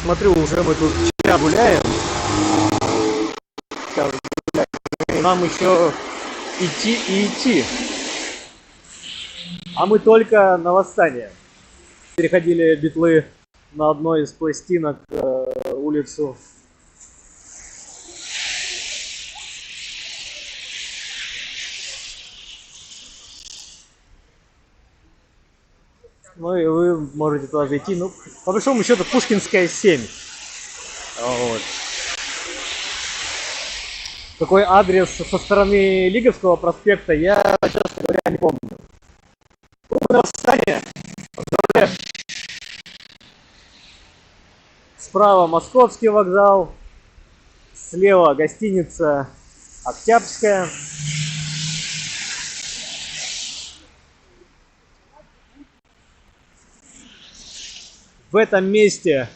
Смотрю, уже мы тут вчера гуляем. Сейчас гуляем. Нам еще идти и идти. А мы только на восстание. Переходили битлы на одной из пластинок улицу. Ну и вы можете туда зайти. Ну, по большому счету, Пушкинская 7. Вот. Какой адрес со стороны Лиговского проспекта, я, честно говоря, не помню. Восстание. Справа Московский вокзал, слева гостиница Октябрьская. В этом месте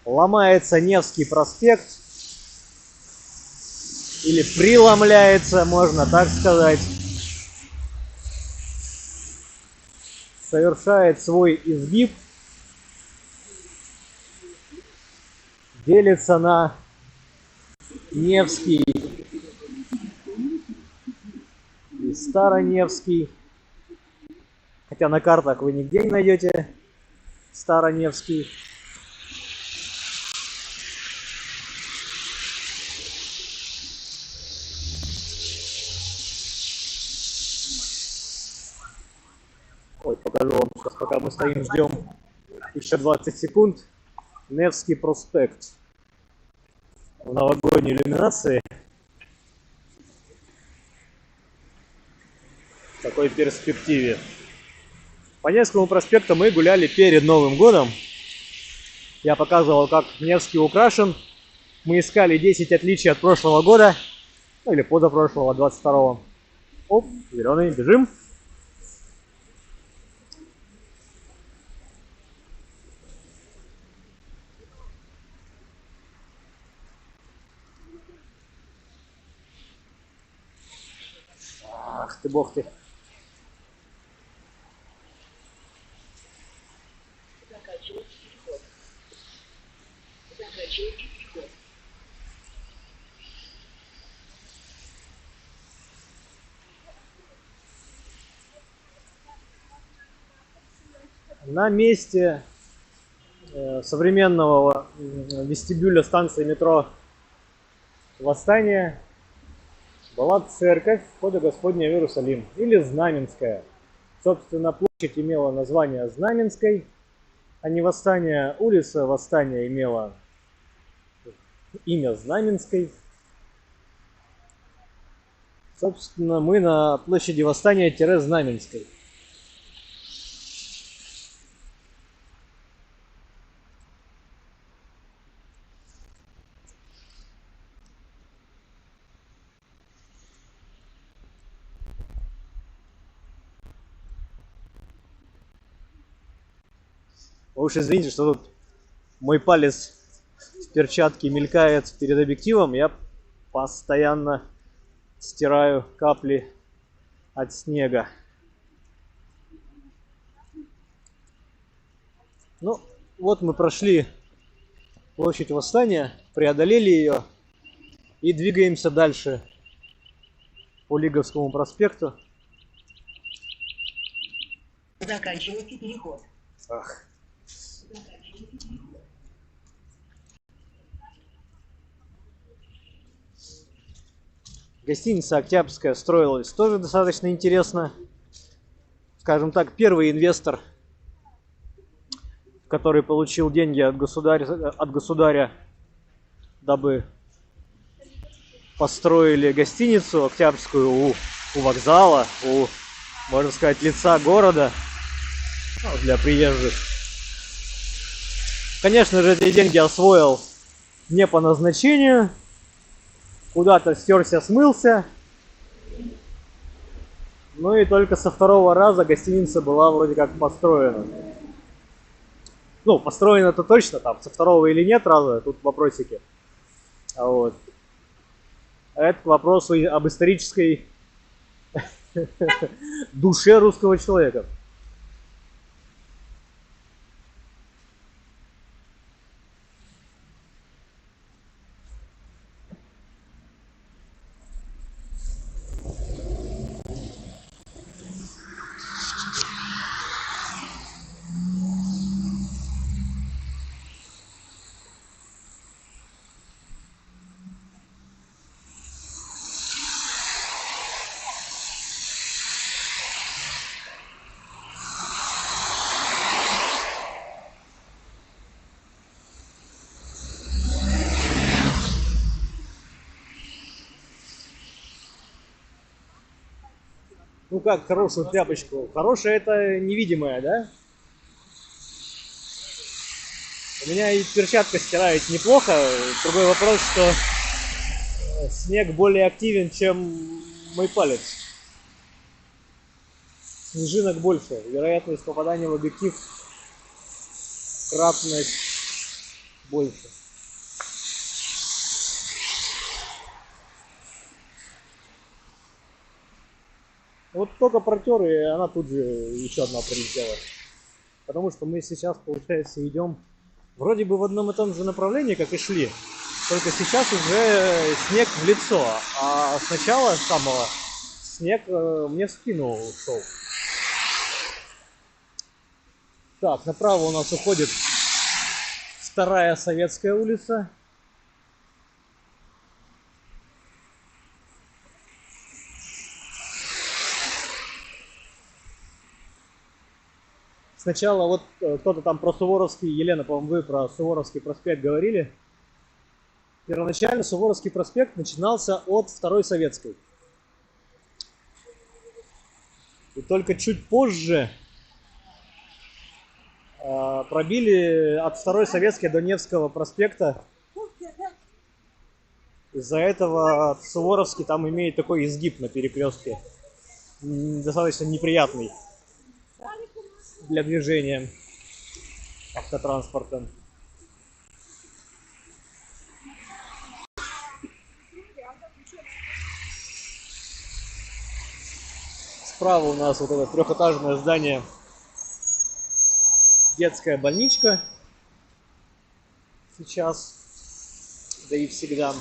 ломается Невский проспект, или преломляется, можно так сказать. Совершает свой изгиб, делится на Невский и Староневский. Хотя на картах вы нигде не найдете Староневский. Ой, покажу вам сейчас, пока мы стоим, ждем еще 20 секунд. Невский проспект в новогодней иллюминации. В такой перспективе. По Невскому проспекту мы гуляли перед Новым годом. Я показывал, как Невский украшен. Мы искали 10 отличий от прошлого года. Ну или позапрошлого, 22-го. Оп, зеленый, бежим. Ах ты, бог ты. На месте современного вестибюля станции метро Восстание была церковь Входа Господня в Иерусалим, или Знаменская. Собственно, площадь имела название Знаменской, а не Восстание. Улица Восстания имела имя Знаменской. Собственно, мы на площади Восстания-Знаменской. Вы уж извините, что тут мой палец в перчатке мелькает перед объективом. Я постоянно стираю капли от снега. Ну, вот мы прошли площадь Восстания, преодолели ее и двигаемся дальше по Лиговскому проспекту. Заканчивается переход. Ах. Гостиница Октябрьская строилась тоже достаточно интересно. Скажем так, первый инвестор, который получил деньги от государя, дабы построили гостиницу Октябрьскую у вокзала, у, можно сказать, лица города, ну, для приезжих. Конечно же, эти деньги освоил не по назначению, куда-то стерся, смылся. Ну и только со второго раза гостиница была вроде как построена. Ну, построена-то точно, там, со второго или нет раза, тут вопросики. Вот. Это к вопросу об исторической душе русского человека. Ну как хорошую тряпочку? Хорошая это невидимая, да? У меня и перчатка стирает неплохо. Другой вопрос, что снег более активен, чем мой палец. Снежинок больше. Вероятность попадания в объектив кратность больше. Вот только протер, и она тут же еще одна прилетела. Потому что мы сейчас, получается, идем вроде бы в одном и том же направлении, как и шли. Только сейчас уже снег в лицо. А сначала самого снег мне в спину шел. Так, направо у нас уходит вторая Советская улица. Сначала вот кто-то там про Суворовский, Елена, по-моему, вы про Суворовский проспект говорили. Первоначально Суворовский проспект начинался от второй Советской. И только чуть позже пробили от второй Советской до Невского проспекта. Из-за этого Суворовский там имеет такой изгиб на перекрестке. Достаточно неприятный для движения автотранспорта. Справа у нас вот это трехэтажное здание, детская больничка. Сейчас, да и всегда.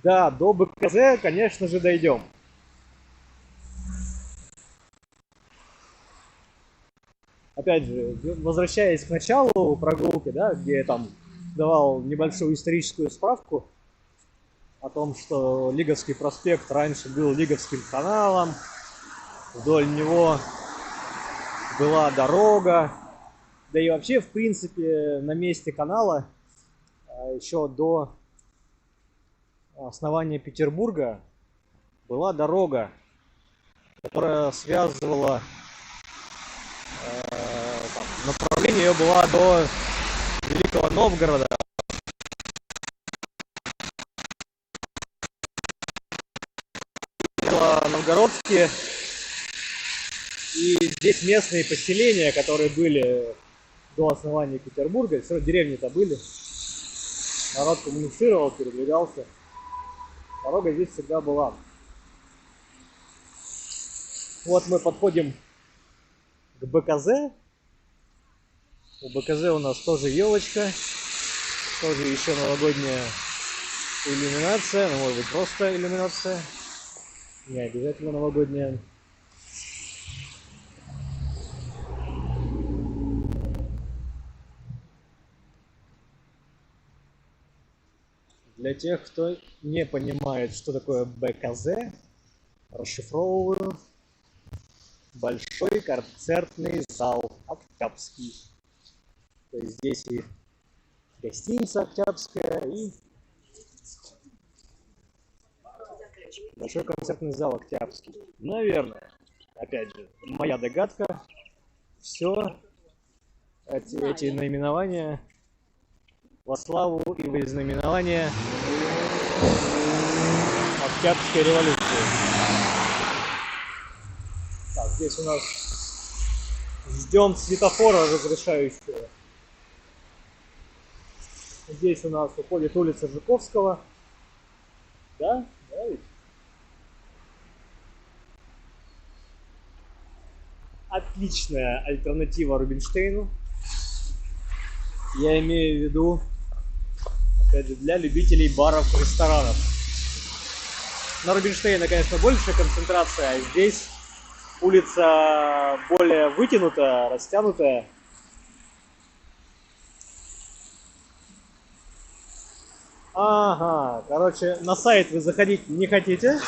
Да, до БКЗ, конечно же, дойдем. Опять же, возвращаясь к началу прогулки, да, где я там давал небольшую историческую справку о том, что Лиговский проспект раньше был Лиговским каналом, вдоль него была дорога, да и вообще, в принципе, на месте канала еще до основания Петербурга была дорога, которая связывала, направление ее было до Великого Новгорода. Новгородские, и здесь местные поселения, которые были до основания Петербурга, все деревни-то были, народ коммуницировал, передвигался, дорога здесь всегда была. Вот мы подходим к БКЗ. У БКЗ у нас тоже елочка, тоже еще новогодняя иллюминация, ну, может быть, просто иллюминация, не обязательно новогодняя. Для тех, кто не понимает, что такое БКЗ, расшифровываю. Большой концертный зал Октябрьский. То есть здесь и гостиница Октябрьская, и большой концертный зал Октябрьский. Наверное, опять же, моя догадка. все эти наименования во славу и во знаменование Октябрьской революции. Так, здесь у нас ждем светофора разрешающего. Здесь у нас уходит улица Жуковского. Да? Да ведь? Отличная альтернатива Рубинштейну. Я имею в виду, опять же, для любителей баров, ресторанов. На Рубинштейна, конечно, большая концентрация, а здесь улица более вытянутая, растянутая. Ага, короче, на сайт вы заходить не хотите,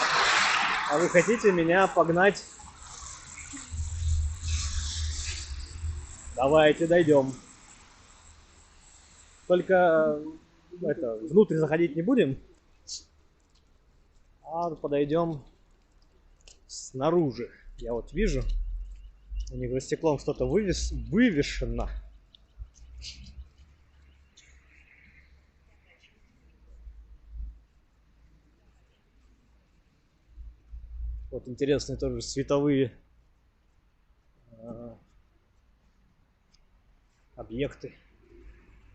а вы хотите меня погнать. Давайте дойдем. Только внутрь заходить не будем, а подойдем снаружи. Я вот вижу, у них за стеклом что-то вывешено. Вот интересные тоже световые объекты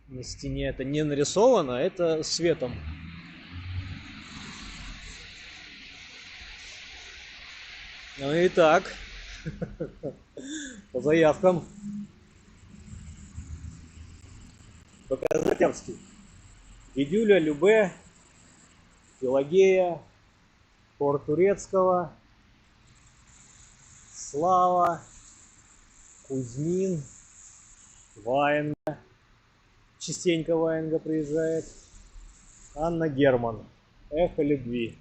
на стене. Это не нарисовано, это светом. Ну и так, по заявкам. Показательский. Дидюля, Любе, Пелагея, хор Турецкого, Слава, Кузьмин, Ваенга. Частенько Ваенга приезжает. Анна Герман. Эхо любви.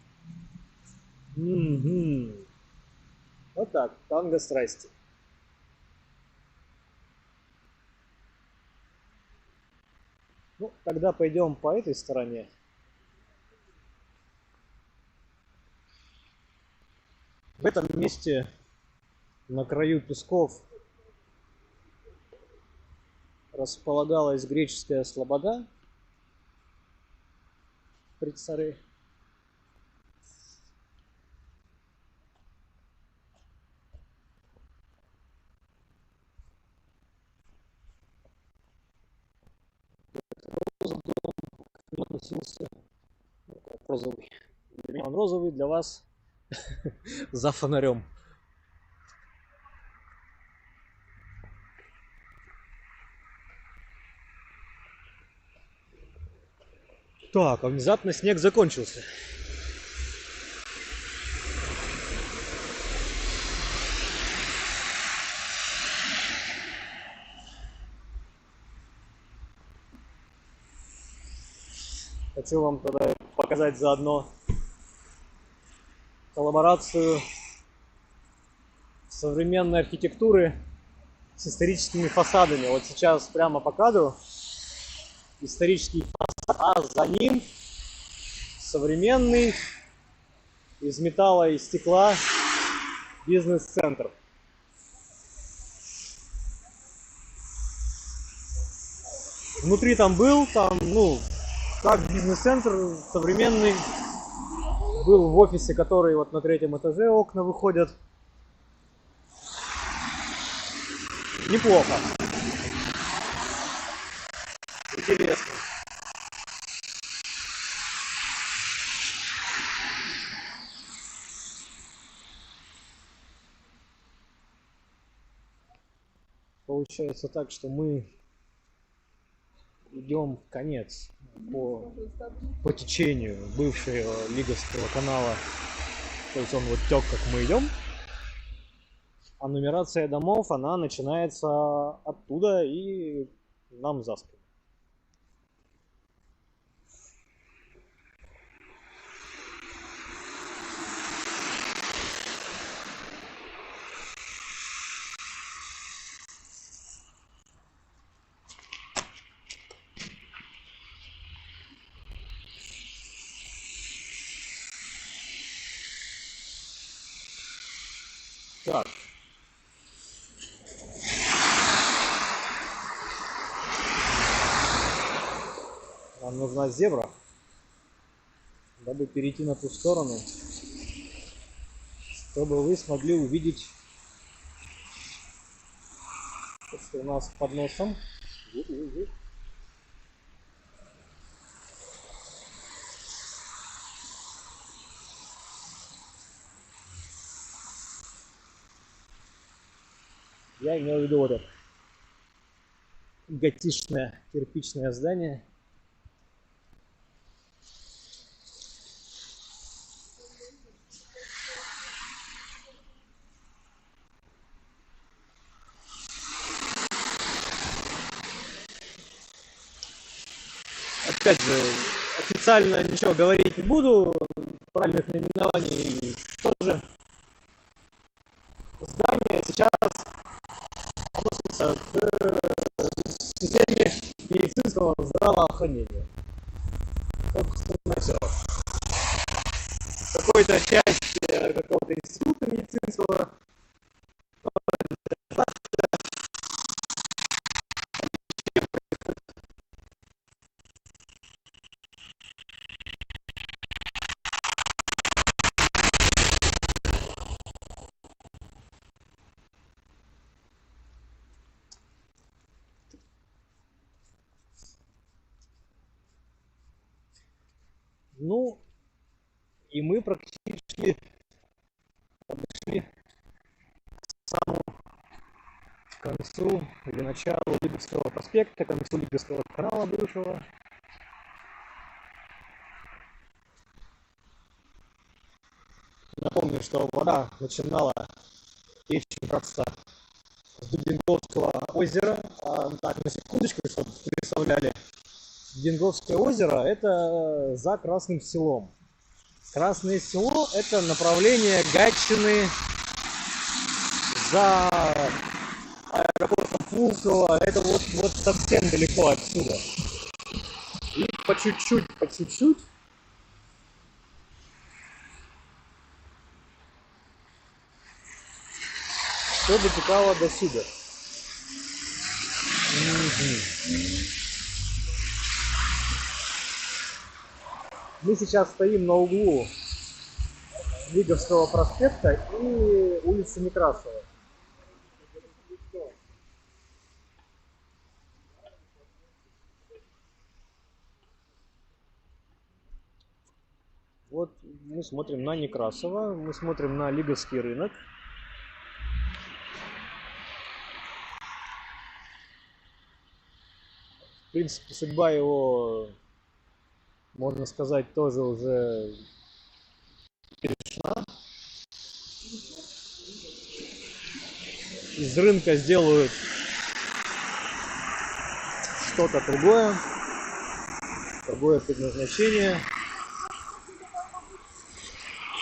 Вот так. Танго страсти. Ну, тогда пойдем по этой стороне. В этом месте на краю песков располагалась греческая слобода при царе. Относился розовый. Для меня он розовый, для вас за фонарем. Так, а внезапно снег закончился. Хочу вам тогда показать заодно коллаборацию современной архитектуры с историческими фасадами. Вот сейчас прямо по кадру исторический фасад, а за ним современный из металла и стекла бизнес-центр. Внутри там был, как бизнес-центр современный. Был в офисе, который вот на 3-м этаже окна выходят. Неплохо. Интересно. Получается так, что мы идем в конец по течению бывшего Лиговского канала. То есть он вот тек, как мы идем. А нумерация домов, она начинается оттуда и нам за спину. Так. нужна зебра, дабы перейти на ту сторону, чтобы вы смогли увидеть, что у нас под носом. Я имею в виду вот это готичное кирпичное здание. Опять же, официально ничего говорить не буду, правильных наименований тоже. Здание сейчас относится к системе медицинского здравоохранения. Собственно, все. Какой-то часть какого-то института медицинского. Ну, и мы практически подошли к самому концу или началу Лиговского проспекта, к концу Лиговского канала бывшего. Напомню, что вода начинала течь просто с Дубинговского озера. Так, на секундочку, чтобы представляли. Дубинговское озеро – это за Красным Селом. Красное Село – это направление Гатчины за аэропортом Пулково. Это вот совсем далеко отсюда. И по чуть-чуть, все дотекало до сюда. Мы сейчас стоим на углу Лиговского проспекта и улицы Некрасова. Вот мы смотрим на Некрасова, мы смотрим на Лиговский рынок. В принципе, судьба его, можно сказать, тоже уже решена. Из рынка сделают что-то другое предназначение.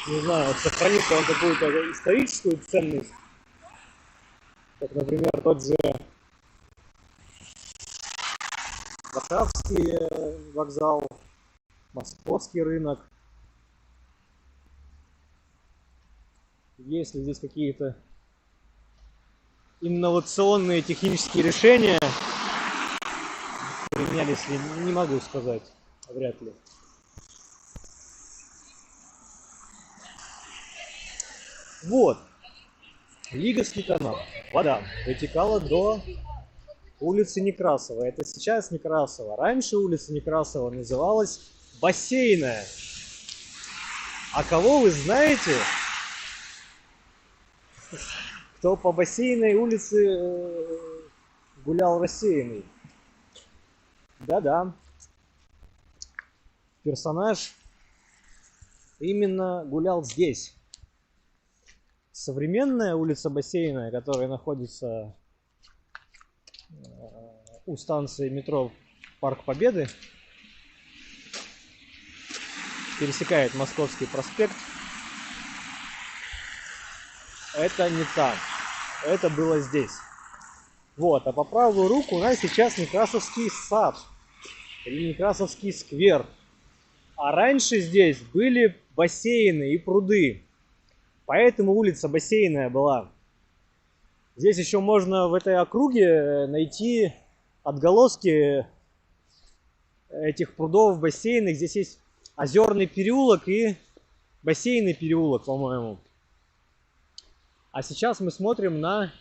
Не знаю, сохранит он какую-то историческую ценность, как, например, тот же Варшавский вокзал, Московский рынок. Есть ли здесь какие-то инновационные технические решения применялись ли, не могу сказать, вряд ли. Вот, Лиговский канал, вода вытекала до улицы Некрасова. Это сейчас Некрасова. Раньше улица Некрасова называлась Бассейная. А кого вы знаете, кто по Бассейной улице гулял рассеянный? Да-да. Персонаж именно гулял здесь. Современная улица Бассейная, которая находится у станции метро Парк Победы, пересекает Московский проспект. Это не там. Это было здесь. Вот, а по правую руку у нас сейчас Некрасовский сад. Или Некрасовский сквер. А раньше здесь были бассейны и пруды. Поэтому улица Бассейная была. Здесь еще можно в этой округе найти отголоски этих прудов, бассейнов. Здесь есть озерный переулок и бассейный переулок, по-моему. А сейчас мы смотрим на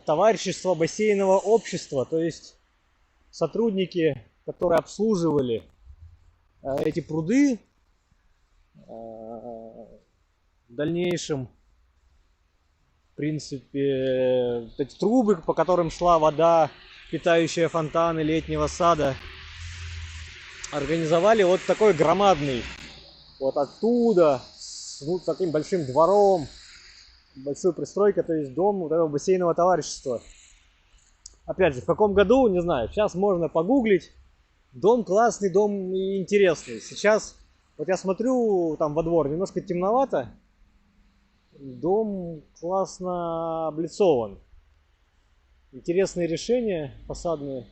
товарищество бассейнового общества, то есть сотрудники, которые обслуживали эти пруды, в дальнейшем, в принципе, эти трубы, по которым шла вода, питающая фонтаны летнего сада, организовали вот такой громадный, вот оттуда, с таким большим двором, большой пристройкой, то есть дом вот этого бассейнового товарищества. Опять же, в каком году, не знаю, сейчас можно погуглить. Дом классный, дом интересный. Сейчас, вот я смотрю там во двор, немножко темновато. Дом классно облицован. Интересные решения фасадные.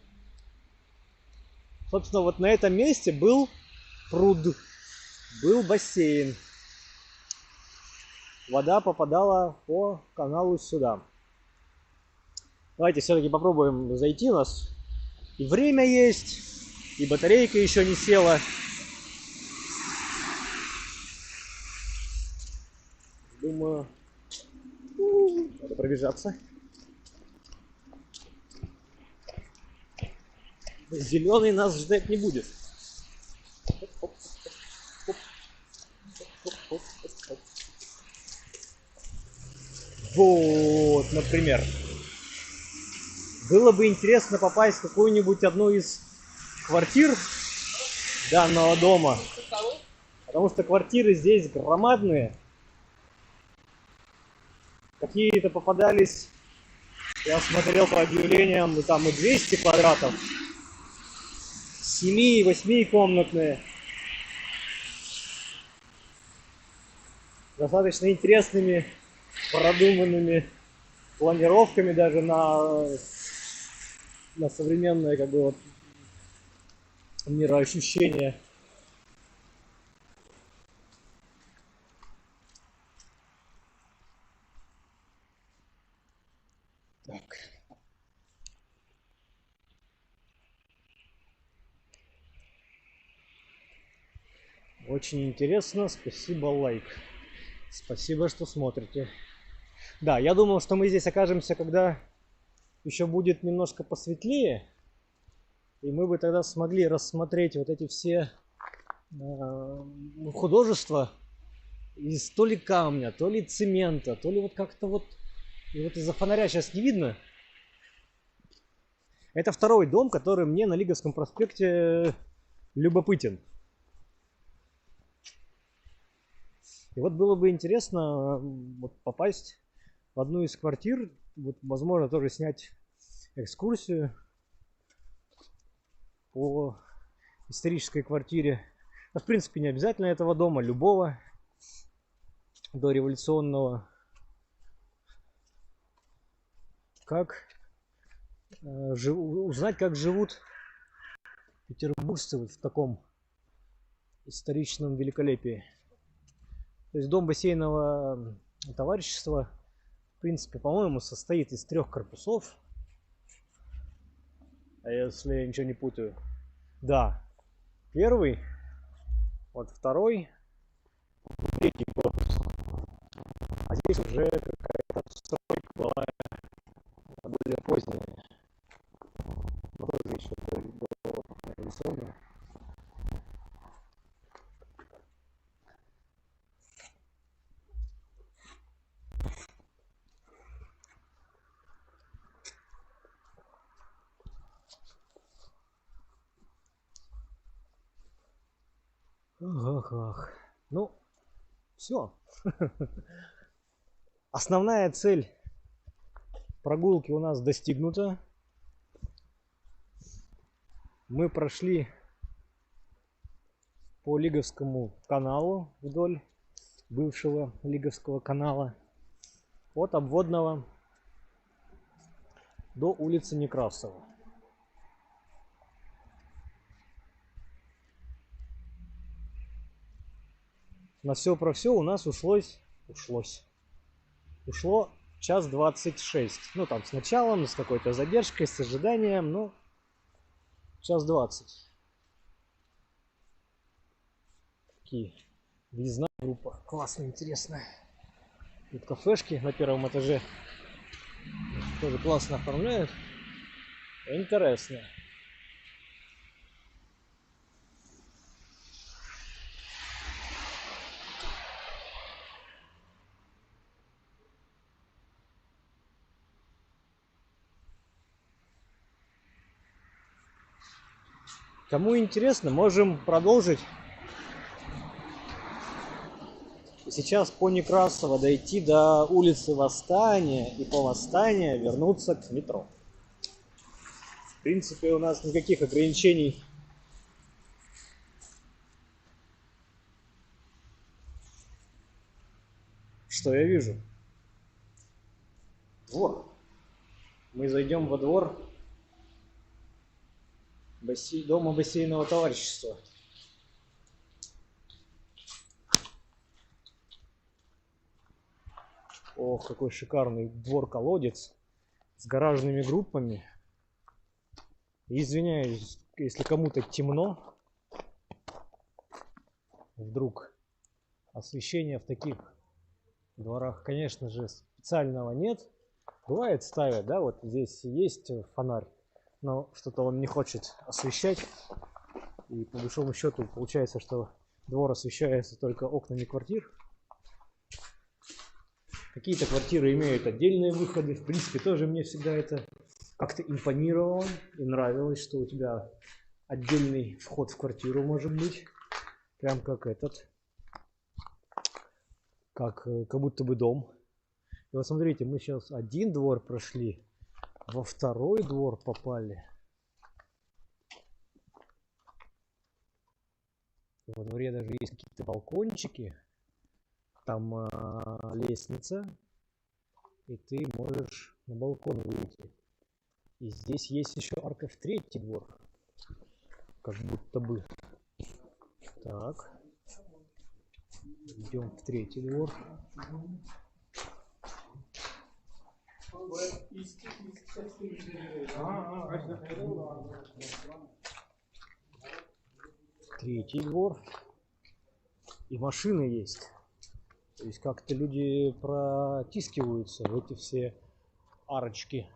Собственно, вот на этом месте был пруд, был бассейн. Вода попадала по каналу сюда. Давайте все-таки попробуем зайти. У нас и время есть, и батарейка еще не села. Думаю, надо пробежаться. Зеленый нас ждать не будет. Вот, например. Было бы интересно попасть в какую-нибудь одну из квартир данного дома. Потому что квартиры здесь громадные. Какие-то попадались, я смотрел по объявлениям, и там и 200 квадратов. 7 и 8 комнатные. Достаточно интересными, продуманными планировками даже на современное как бы вот мироощущение. Так. Очень интересно, спасибо, лайк. Спасибо, что смотрите. Да, я думал, что мы здесь окажемся, когда еще будет немножко посветлее. И мы бы тогда смогли рассмотреть вот эти все художества из то ли камня, то ли цемента, то ли вот как-то вот... И вот из-за фонаря сейчас не видно. Это второй дом, который мне на Лиговском проспекте любопытен. И вот было бы интересно вот попасть в одну из квартир, вот, возможно, тоже снять экскурсию по исторической квартире. Но, в принципе, не обязательно этого дома, любого дореволюционного. Как узнать, как живут петербуржцы вот в таком историчном великолепии. То есть дом бассейнового товарищества, в принципе, по-моему, состоит из 3 корпусов. А если я ничего не путаю. Да, первый, вот второй, третий корпус. А здесь уже какая-то стройка была более поздняя. Похоже, еще до революционного. Ах. Ну, все. Основная цель прогулки у нас достигнута. Мы прошли по Лиговскому каналу вдоль бывшего Лиговского канала от Обводного до улицы Некрасова. На все про все у нас ушло час 26. Ну там с началом, с какой-то задержкой, с ожиданием, но Час 20. Такие въездная группа. Классно, интересная. Тут кафешки на первом этаже. Тоже классно оформляют. Интересно. Кому интересно, можем продолжить. И сейчас по Некрасово дойти до улицы Восстания и по Восстания вернуться к метро. В принципе, у нас никаких ограничений. Что я вижу? Двор. Мы зайдем во двор дома бассейнового товарищества. Ох, какой шикарный двор-колодец с гаражными группами. Извиняюсь, если кому-то темно. Вдруг освещения в таких дворах, конечно же, специального нет. Бывает, ставят, да, вот здесь есть фонарь, но что-то он не хочет освещать. И по большому счету получается, что двор освещается только окнами квартир. Какие-то квартиры имеют отдельные выходы. В принципе, тоже мне всегда это как-то импонировало и нравилось, что у тебя отдельный вход в квартиру может быть. Прям как этот. Как будто бы дом. И вот смотрите, мы сейчас один двор прошли, во второй двор попали. Во дворе даже есть какие-то балкончики. Там лестница, и ты можешь на балкон выйти. И здесь есть еще арка в третий двор, как будто бы. Так, идем в третий двор. Третий двор. И машины есть. То есть как-то люди протискиваются в эти все арочки.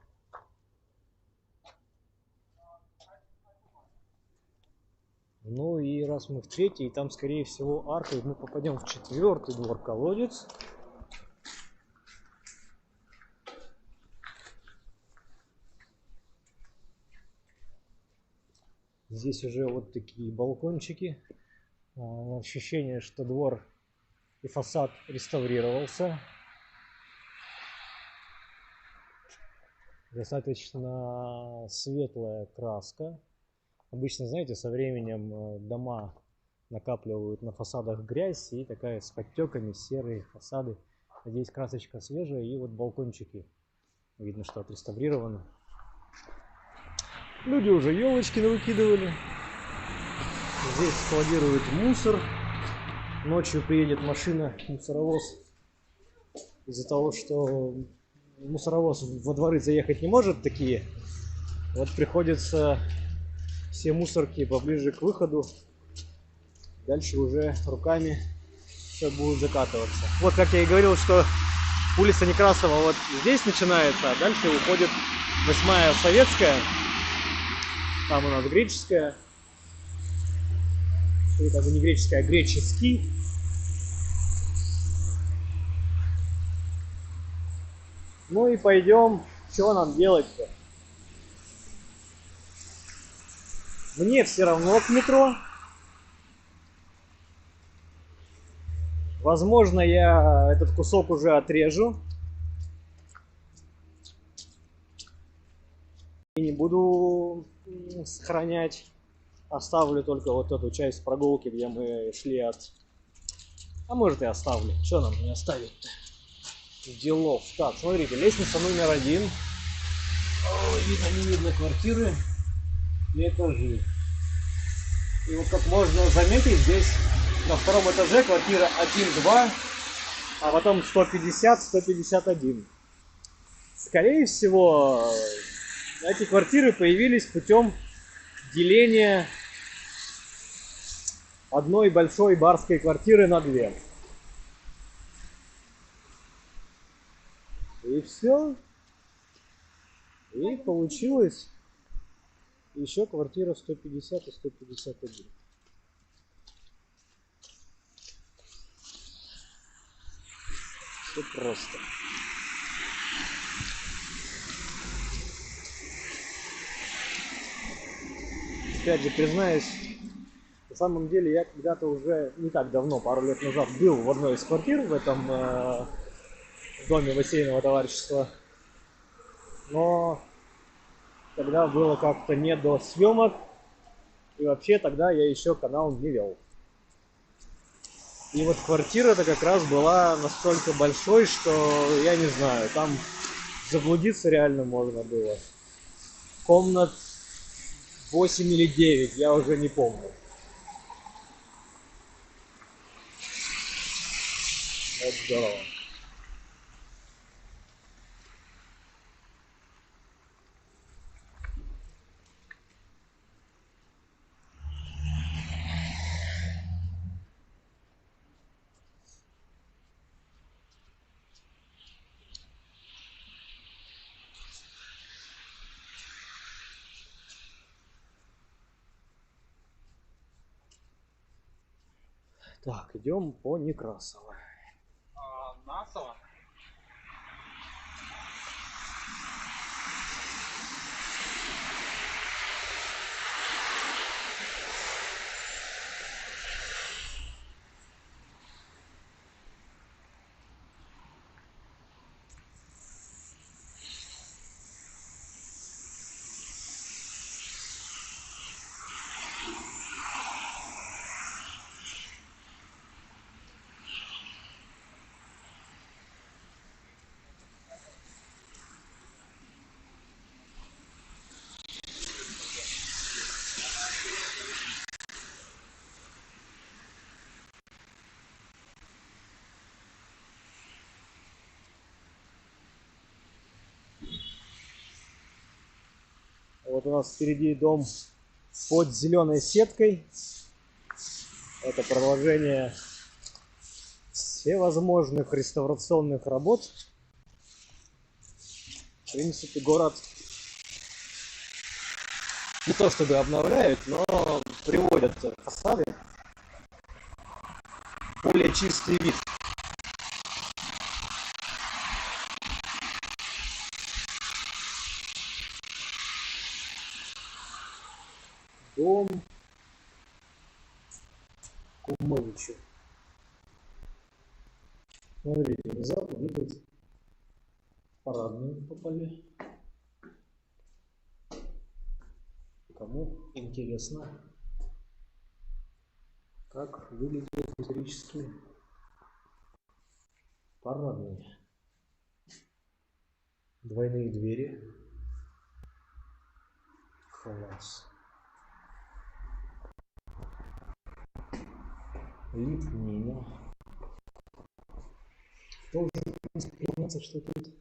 Ну и раз мы в третий, там скорее всего аркой мы попадем в четвертый двор-колодец. Здесь уже вот такие балкончики. Ощущение, что двор и фасад реставрировался. Достаточно светлая краска. Обычно, знаете, со временем дома накапливают на фасадах грязь и такая с подтеками серые фасады. Здесь красочка свежая, и вот балкончики. Видно, что отреставрированы. Люди уже елочки навыкидывали. Здесь складируют мусор. Ночью приедет машина, мусоровоз. Из-за того, что мусоровоз во дворы заехать не может такие, вот приходится все мусорки поближе к выходу. Дальше уже руками все будет закатываться. Вот как я и говорил, что улица Некрасова вот здесь начинается, а дальше уходит 8-я Советская. Там у нас греческая. Или как бы не греческая, а греческий. Ну и пойдем. Что нам делать-то? Мне все равно к метро. Возможно, я этот кусок уже отрежу. И не буду сохранять. Оставлю только вот эту часть прогулки, где мы шли от... А может и оставлю. Что нам не оставить-то? Делов. Так, смотрите, лестница номер 1. Ой, видно, не видно квартиры и этажи. И вот как можно заметить, здесь на втором этаже квартира 1-2, а потом 150-151. Скорее всего, эти квартиры появились путем деление одной большой барской квартиры на две. И все. И получилось еще квартира 150 и 151. Все просто. Опять же, признаюсь, на самом деле я когда-то уже не так давно, пару лет назад, был в одной из квартир в этом доме бассейнового товарищества. Но тогда было как-то не до съемок. И вообще тогда я еще канал не вел. И вот квартира-то как раз была настолько большой, что я не знаю, там заблудиться реально можно было. Комнат 8 или 9, я уже не помню. Это здорово. Так, идем по Некрасово. Насово? Вот у нас впереди дом под зеленой сеткой. Это продолжение всевозможных реставрационных работ. В принципе, город не то чтобы обновляют, но приводят фасады в более чистый вид. Дом Кумовича. Смотрите, внезапно мы тут парадную попали. Кому интересно, как выглядят исторические парадные. Двойные двери. Класс. Лепнина. Должен признаться, что тут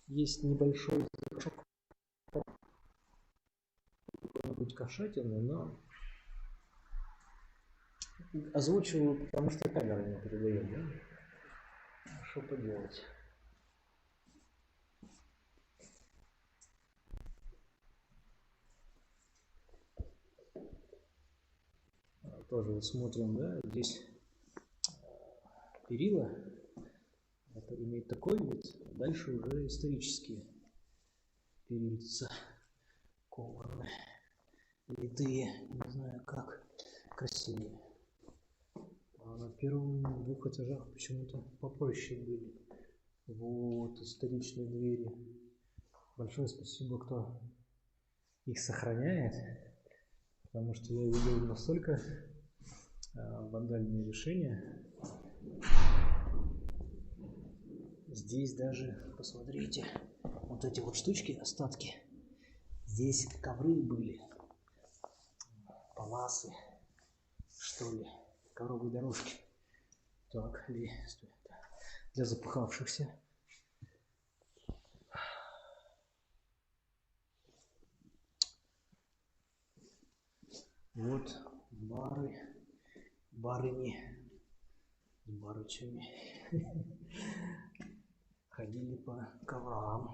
есть небольшой шок. Быть кошатиной, но озвучиваю, потому что камера не передает, да? Что поделать? Тоже вот смотрим, да, здесь перила, это имеет такой вид, дальше уже исторические перильца, кованые, литые, не знаю как, красивее. А на первых двух этажах почему-то попроще были. Вот историчные двери. Большое спасибо, кто их сохраняет, потому что я видел настолько вандальные решения. Здесь даже, посмотрите, вот эти вот штучки, остатки. Здесь ковры были, паласы, что ли, ковровые дорожки. Так, для запыхавшихся. Вот бары, барыни с барычами ходили по коврам.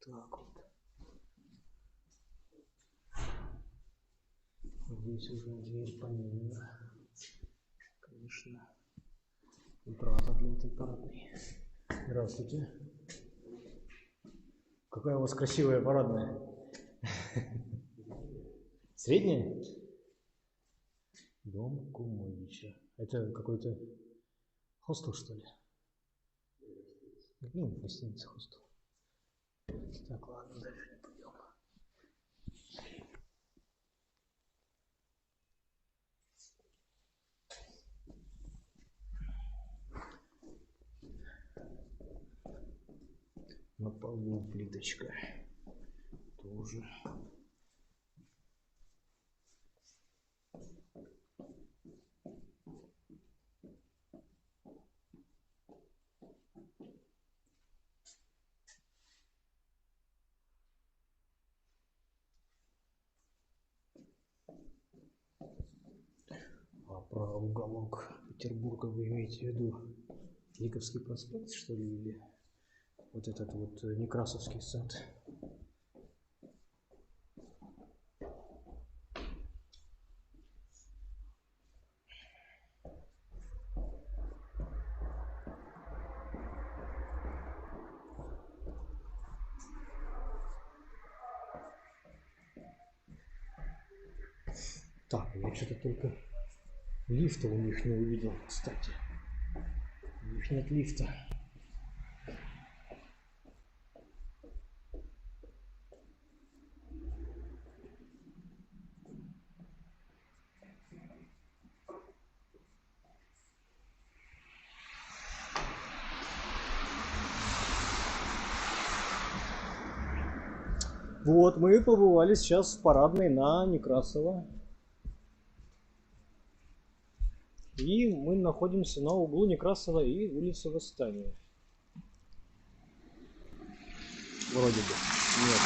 Так вот. Здесь уже дверь помимо. Конечно, утрата для этой парадной. Здравствуйте. Какая у вас красивая парадная. Средняя? Дом Кумовича. Это какой-то хостел, что ли? Ну, гостиница хостел. Так, ладно, дальше пойдем. На полу плиточка тоже. А про уголок Петербурга вы имеете в виду Лиговский проспект, что ли, или вот этот вот Некрасовский сад? Так, я что-то только лифта у них не увидел, кстати. У них нет лифта. Вот, мы побывали сейчас в парадной на Некрасова. И мы находимся на углу Некрасова и улицы Восстания. Вроде бы. Нет.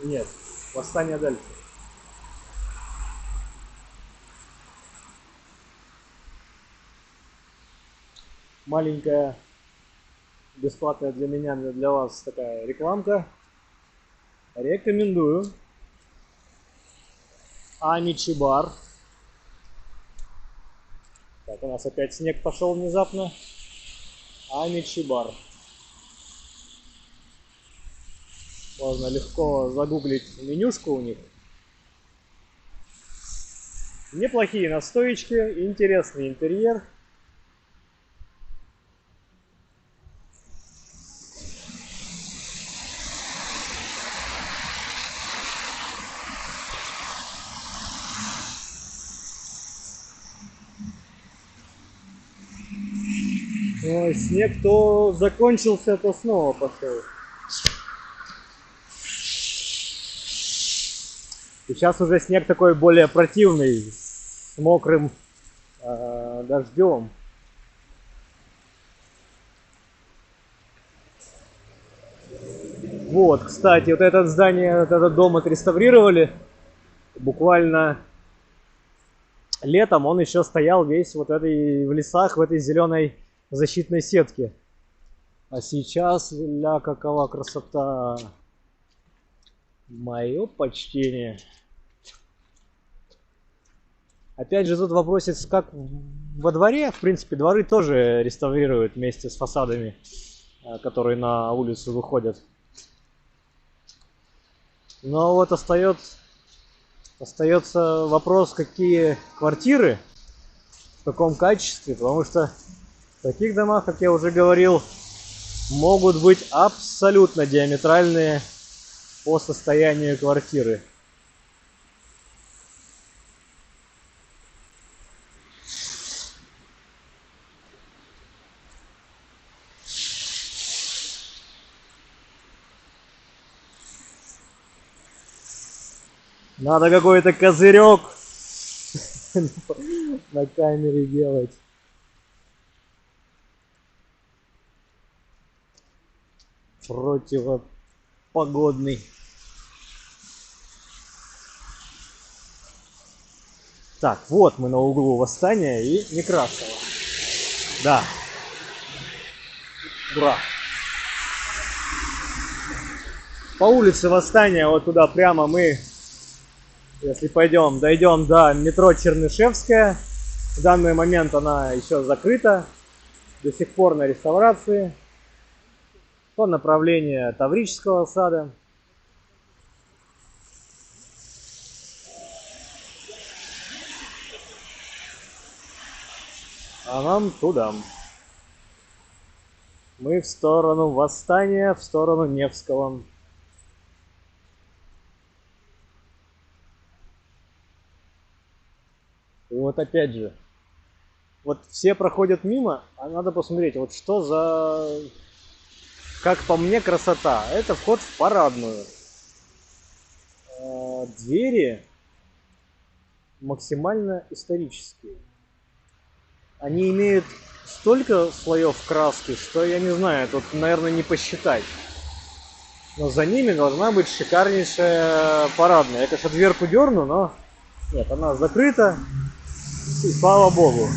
Нет. Восстание дальше. Маленькая, бесплатная для меня, для вас такая рекламка. Рекомендую. Амичи бар. Так, у нас опять снег пошел внезапно. Амичи бар. Можно легко загуглить менюшку у них. Неплохие настоечки, интересный интерьер. Ой, снег то закончился, то снова пошел. Сейчас уже снег такой более противный, с мокрым дождем. Вот, кстати, вот это здание, вот этот дом отреставрировали. Буквально летом он еще стоял весь вот этой в лесах, в этой зеленой защитной сетке. А сейчас, ля, какова красота. Мое почтение. Опять же, тут вопросец, как во дворе. В принципе, дворы тоже реставрируют вместе с фасадами, которые на улицу выходят. Но вот остается вопрос, какие квартиры, в каком качестве. Потому что в таких домах, как я уже говорил, могут быть абсолютно диаметральные по состоянию квартиры. Надо какой-то козырек на камере делать. Противопогодный. Так, вот мы на углу Восстания и Некрасова. Да. Ура. По улице Восстания вот туда прямо мы, если пойдем, дойдем до метро Чернышевская. В данный момент она еще закрыта, до сих пор на реставрации. По направлению Таврического сада. А нам туда. Мы в сторону Восстания, в сторону Невского. И вот опять же, вот все проходят мимо, а надо посмотреть, вот что за, как по мне, красота. Это вход в парадную. Двери максимально исторические. Они имеют столько слоев краски, что я не знаю, тут, наверное, не посчитать. Но за ними должна быть шикарнейшая парадная. Я, конечно, дверку дерну, но нет, она закрыта. И слава богу.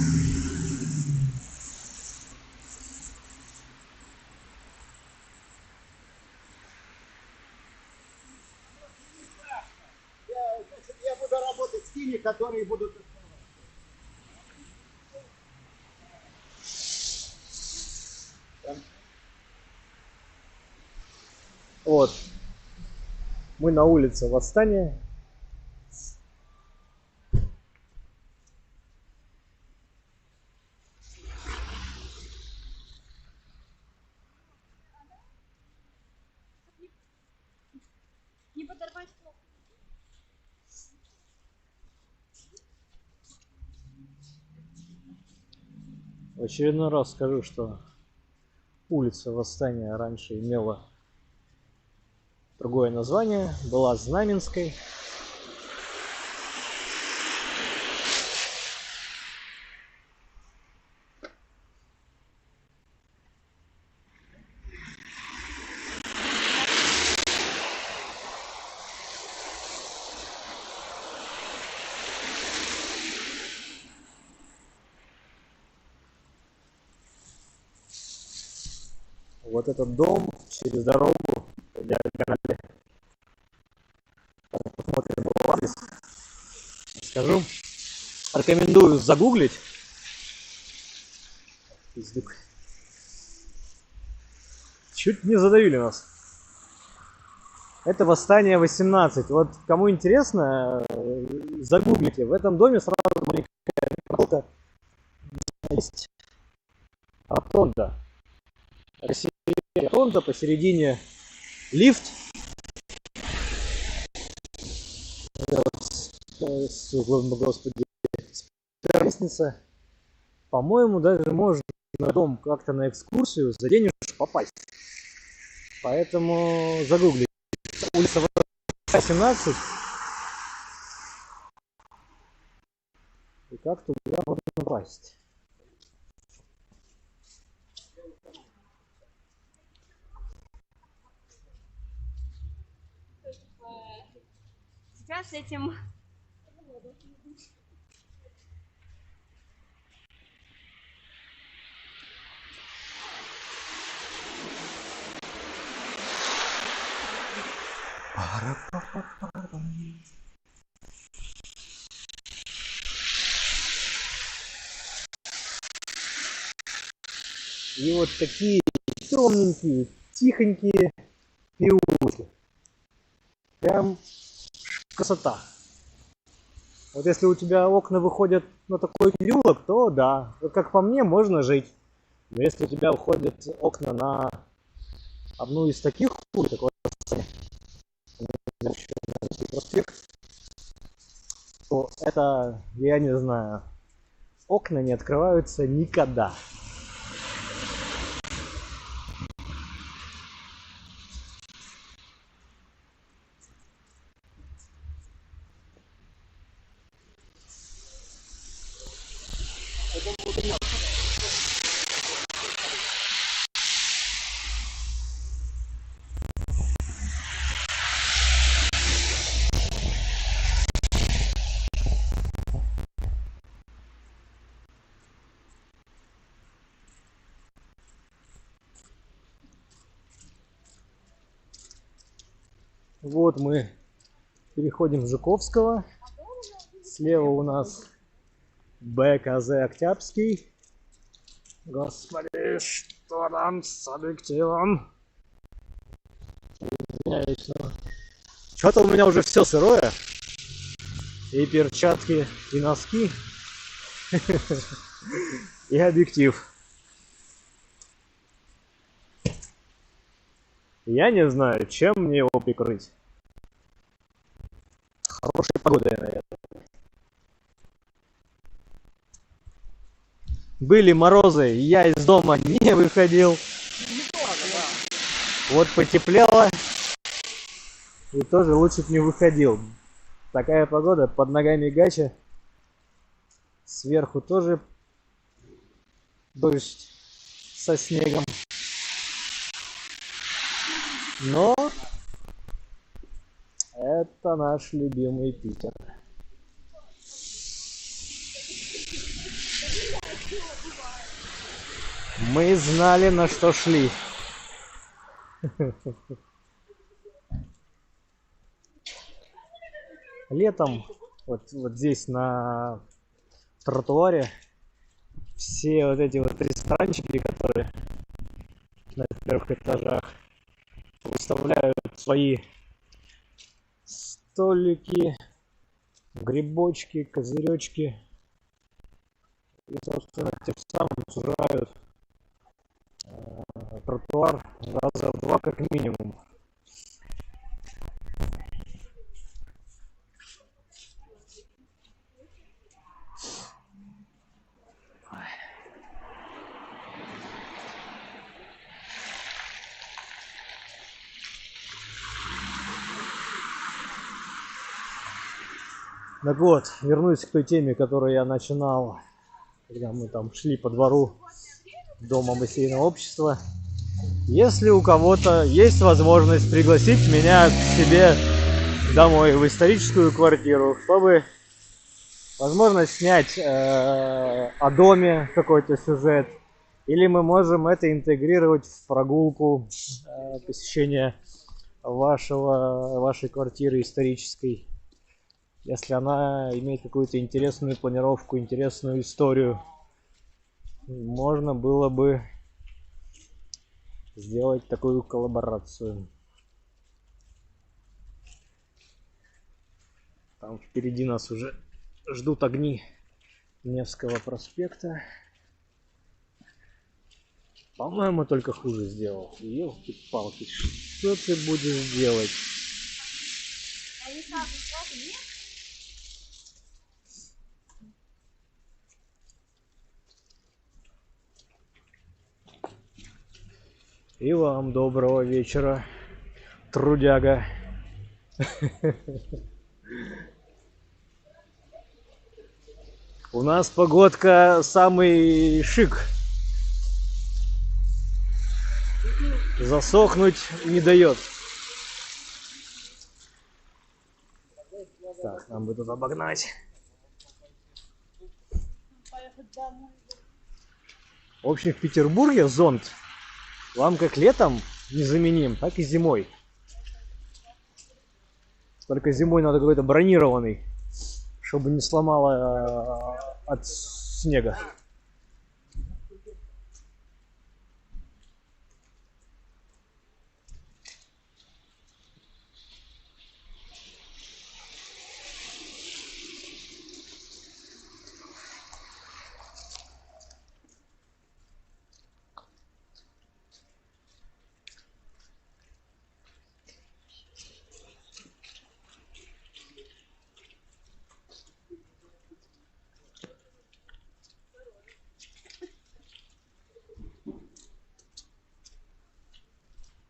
Я буду работать с теми, которые будут... Вот. Мы на улице Восстания. Не подорвать кнопку. В очередной раз скажу, что улица Восстания раньше имела другое название, была Знаменской. Вот этот дом через дорогу, диагонали. Посмотрим его адрес. Скажу. Рекомендую загуглить. Пиздюк. Чуть не задавили нас. Это Восстание 18. Вот кому интересно, загуглите. В этом доме сразу маленькая есть ротонда. Ротонда, посередине лифт. Господи, лестница. По-моему, даже можно на дом как-то на экскурсию за денежку попасть. Поэтому загугли. Улица 18. И как туда можно попасть? Сейчас этим... И вот такие темненькие, тихонькие переулки. Прям красота. Вот если у тебя окна выходят на такой переулок, то да, вот как по мне, можно жить. Но если у тебя выходят окна на одну из таких улиц, вот, проспект, то это, я не знаю, окна не открываются никогда. Вот мы переходим Жуковского. Слева у нас БКЗ Октябрьский. Господи, что там с объективом? Извиняюсь, но... Что-то у меня уже все сырое. И перчатки, и носки, и объектив. Я не знаю, чем мне его прикрыть. Хорошей погодой, наверное. Были морозы, я из дома не выходил. Вот потеплело, и тоже лучше бы не выходил. Такая погода, под ногами гача. Сверху тоже дождь со снегом. Но это наш любимый Питер. Мы знали, на что шли. Летом вот здесь на тротуаре все вот эти вот ресторанчики, которые на первых этажах, выставляют свои столики, грибочки, козыречки. И, собственно, тем самым сужают тротуар раза в два как минимум. Так вот, вернусь к той теме, которую я начинал, когда мы там шли по двору дома бассейного общества. Если у кого-то есть возможность пригласить меня к себе домой в историческую квартиру, чтобы, возможно, снять о доме какой-то сюжет, или мы можем это интегрировать в прогулку, посещение вашей квартиры исторической. Если она имеет какую-то интересную планировку, интересную историю, можно было бы сделать такую коллаборацию. Там впереди нас уже ждут огни Невского проспекта. По-моему, только хуже сделал. Ёлки-палки, что ты будешь делать? И вам доброго вечера, трудяга. У нас погодка самый шик. Засохнуть не дает. Так, нам бы тут обогнать. В общем, в Петербурге зонт вам как летом незаменим, так и зимой. Только зимой надо какой-то бронированный, чтобы не сломало от снега.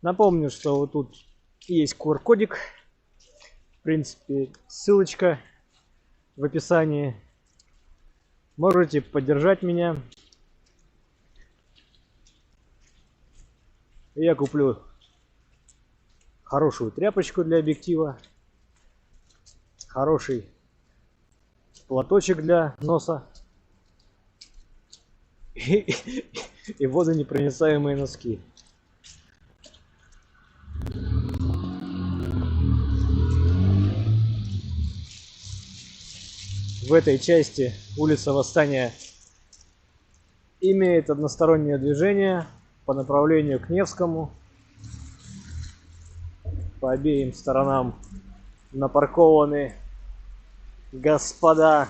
Напомню, что вот тут есть QR-кодик. В принципе, ссылочка в описании. Можете поддержать меня. Я куплю хорошую тряпочку для объектива, хороший платочек для носа и водонепроницаемые носки. в этой части улица Восстания имеет одностороннее движение по направлению к Невскому. По обеим сторонам напаркованы господа,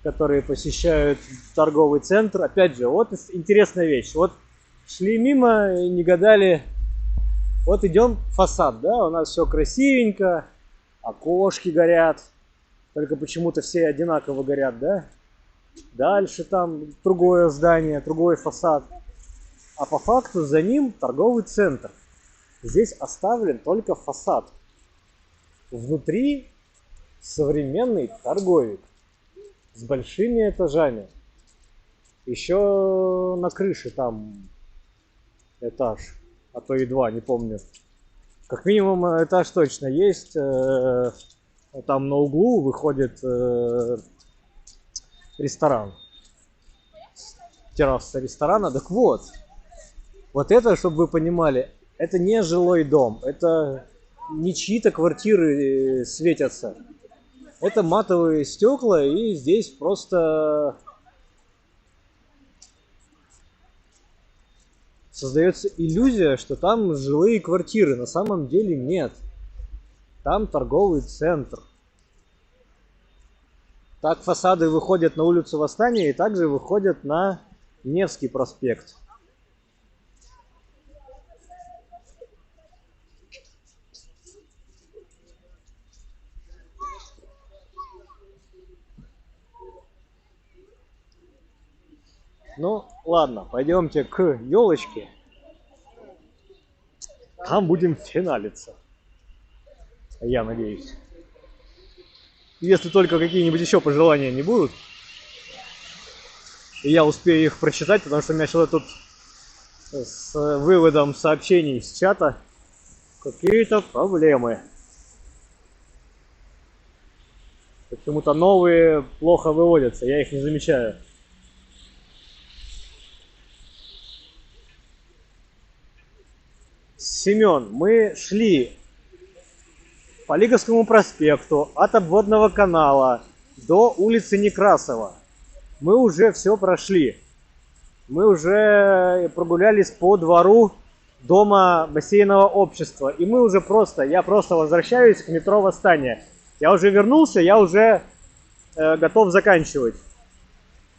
которые посещают торговый центр. Опять же, вот интересная вещь. Вот шли мимо и не гадали. Вот идем фасад, да, у нас все красивенько, окошки горят. Только почему-то все одинаково горят, да? Дальше там другое здание, другой фасад. А по факту за ним торговый центр. Здесь оставлен только фасад. Внутри современный торговик с большими этажами. Еще на крыше там этаж, а то и два, не помню. Как минимум этаж точно есть. Там на углу выходит ресторан. Терраса ресторана. Так вот. Вот это, чтобы вы понимали, это не жилой дом. Это не чьи-то квартиры светятся. Это матовые стекла, и здесь просто создается иллюзия, что там жилые квартиры. На самом деле нет. Там торговый центр. Так фасады выходят на улицу Восстания и также выходят на Невский проспект. Ну, ладно, пойдемте к елочке. Там будем финалиться. Я надеюсь. Если только какие-нибудь еще пожелания не будут. И я успею их прочитать, потому что у меня что-то тут с выводом сообщений с чата какие-то проблемы. Почему-то новые плохо выводятся, я их не замечаю. Семен, мы шли по Лиговскому проспекту от обводного канала до улицы Некрасова. Мы уже все прошли. Мы уже прогулялись по двору дома бассейнового общества. И мы уже я просто возвращаюсь к метро Восстания. Я уже вернулся, я уже готов заканчивать.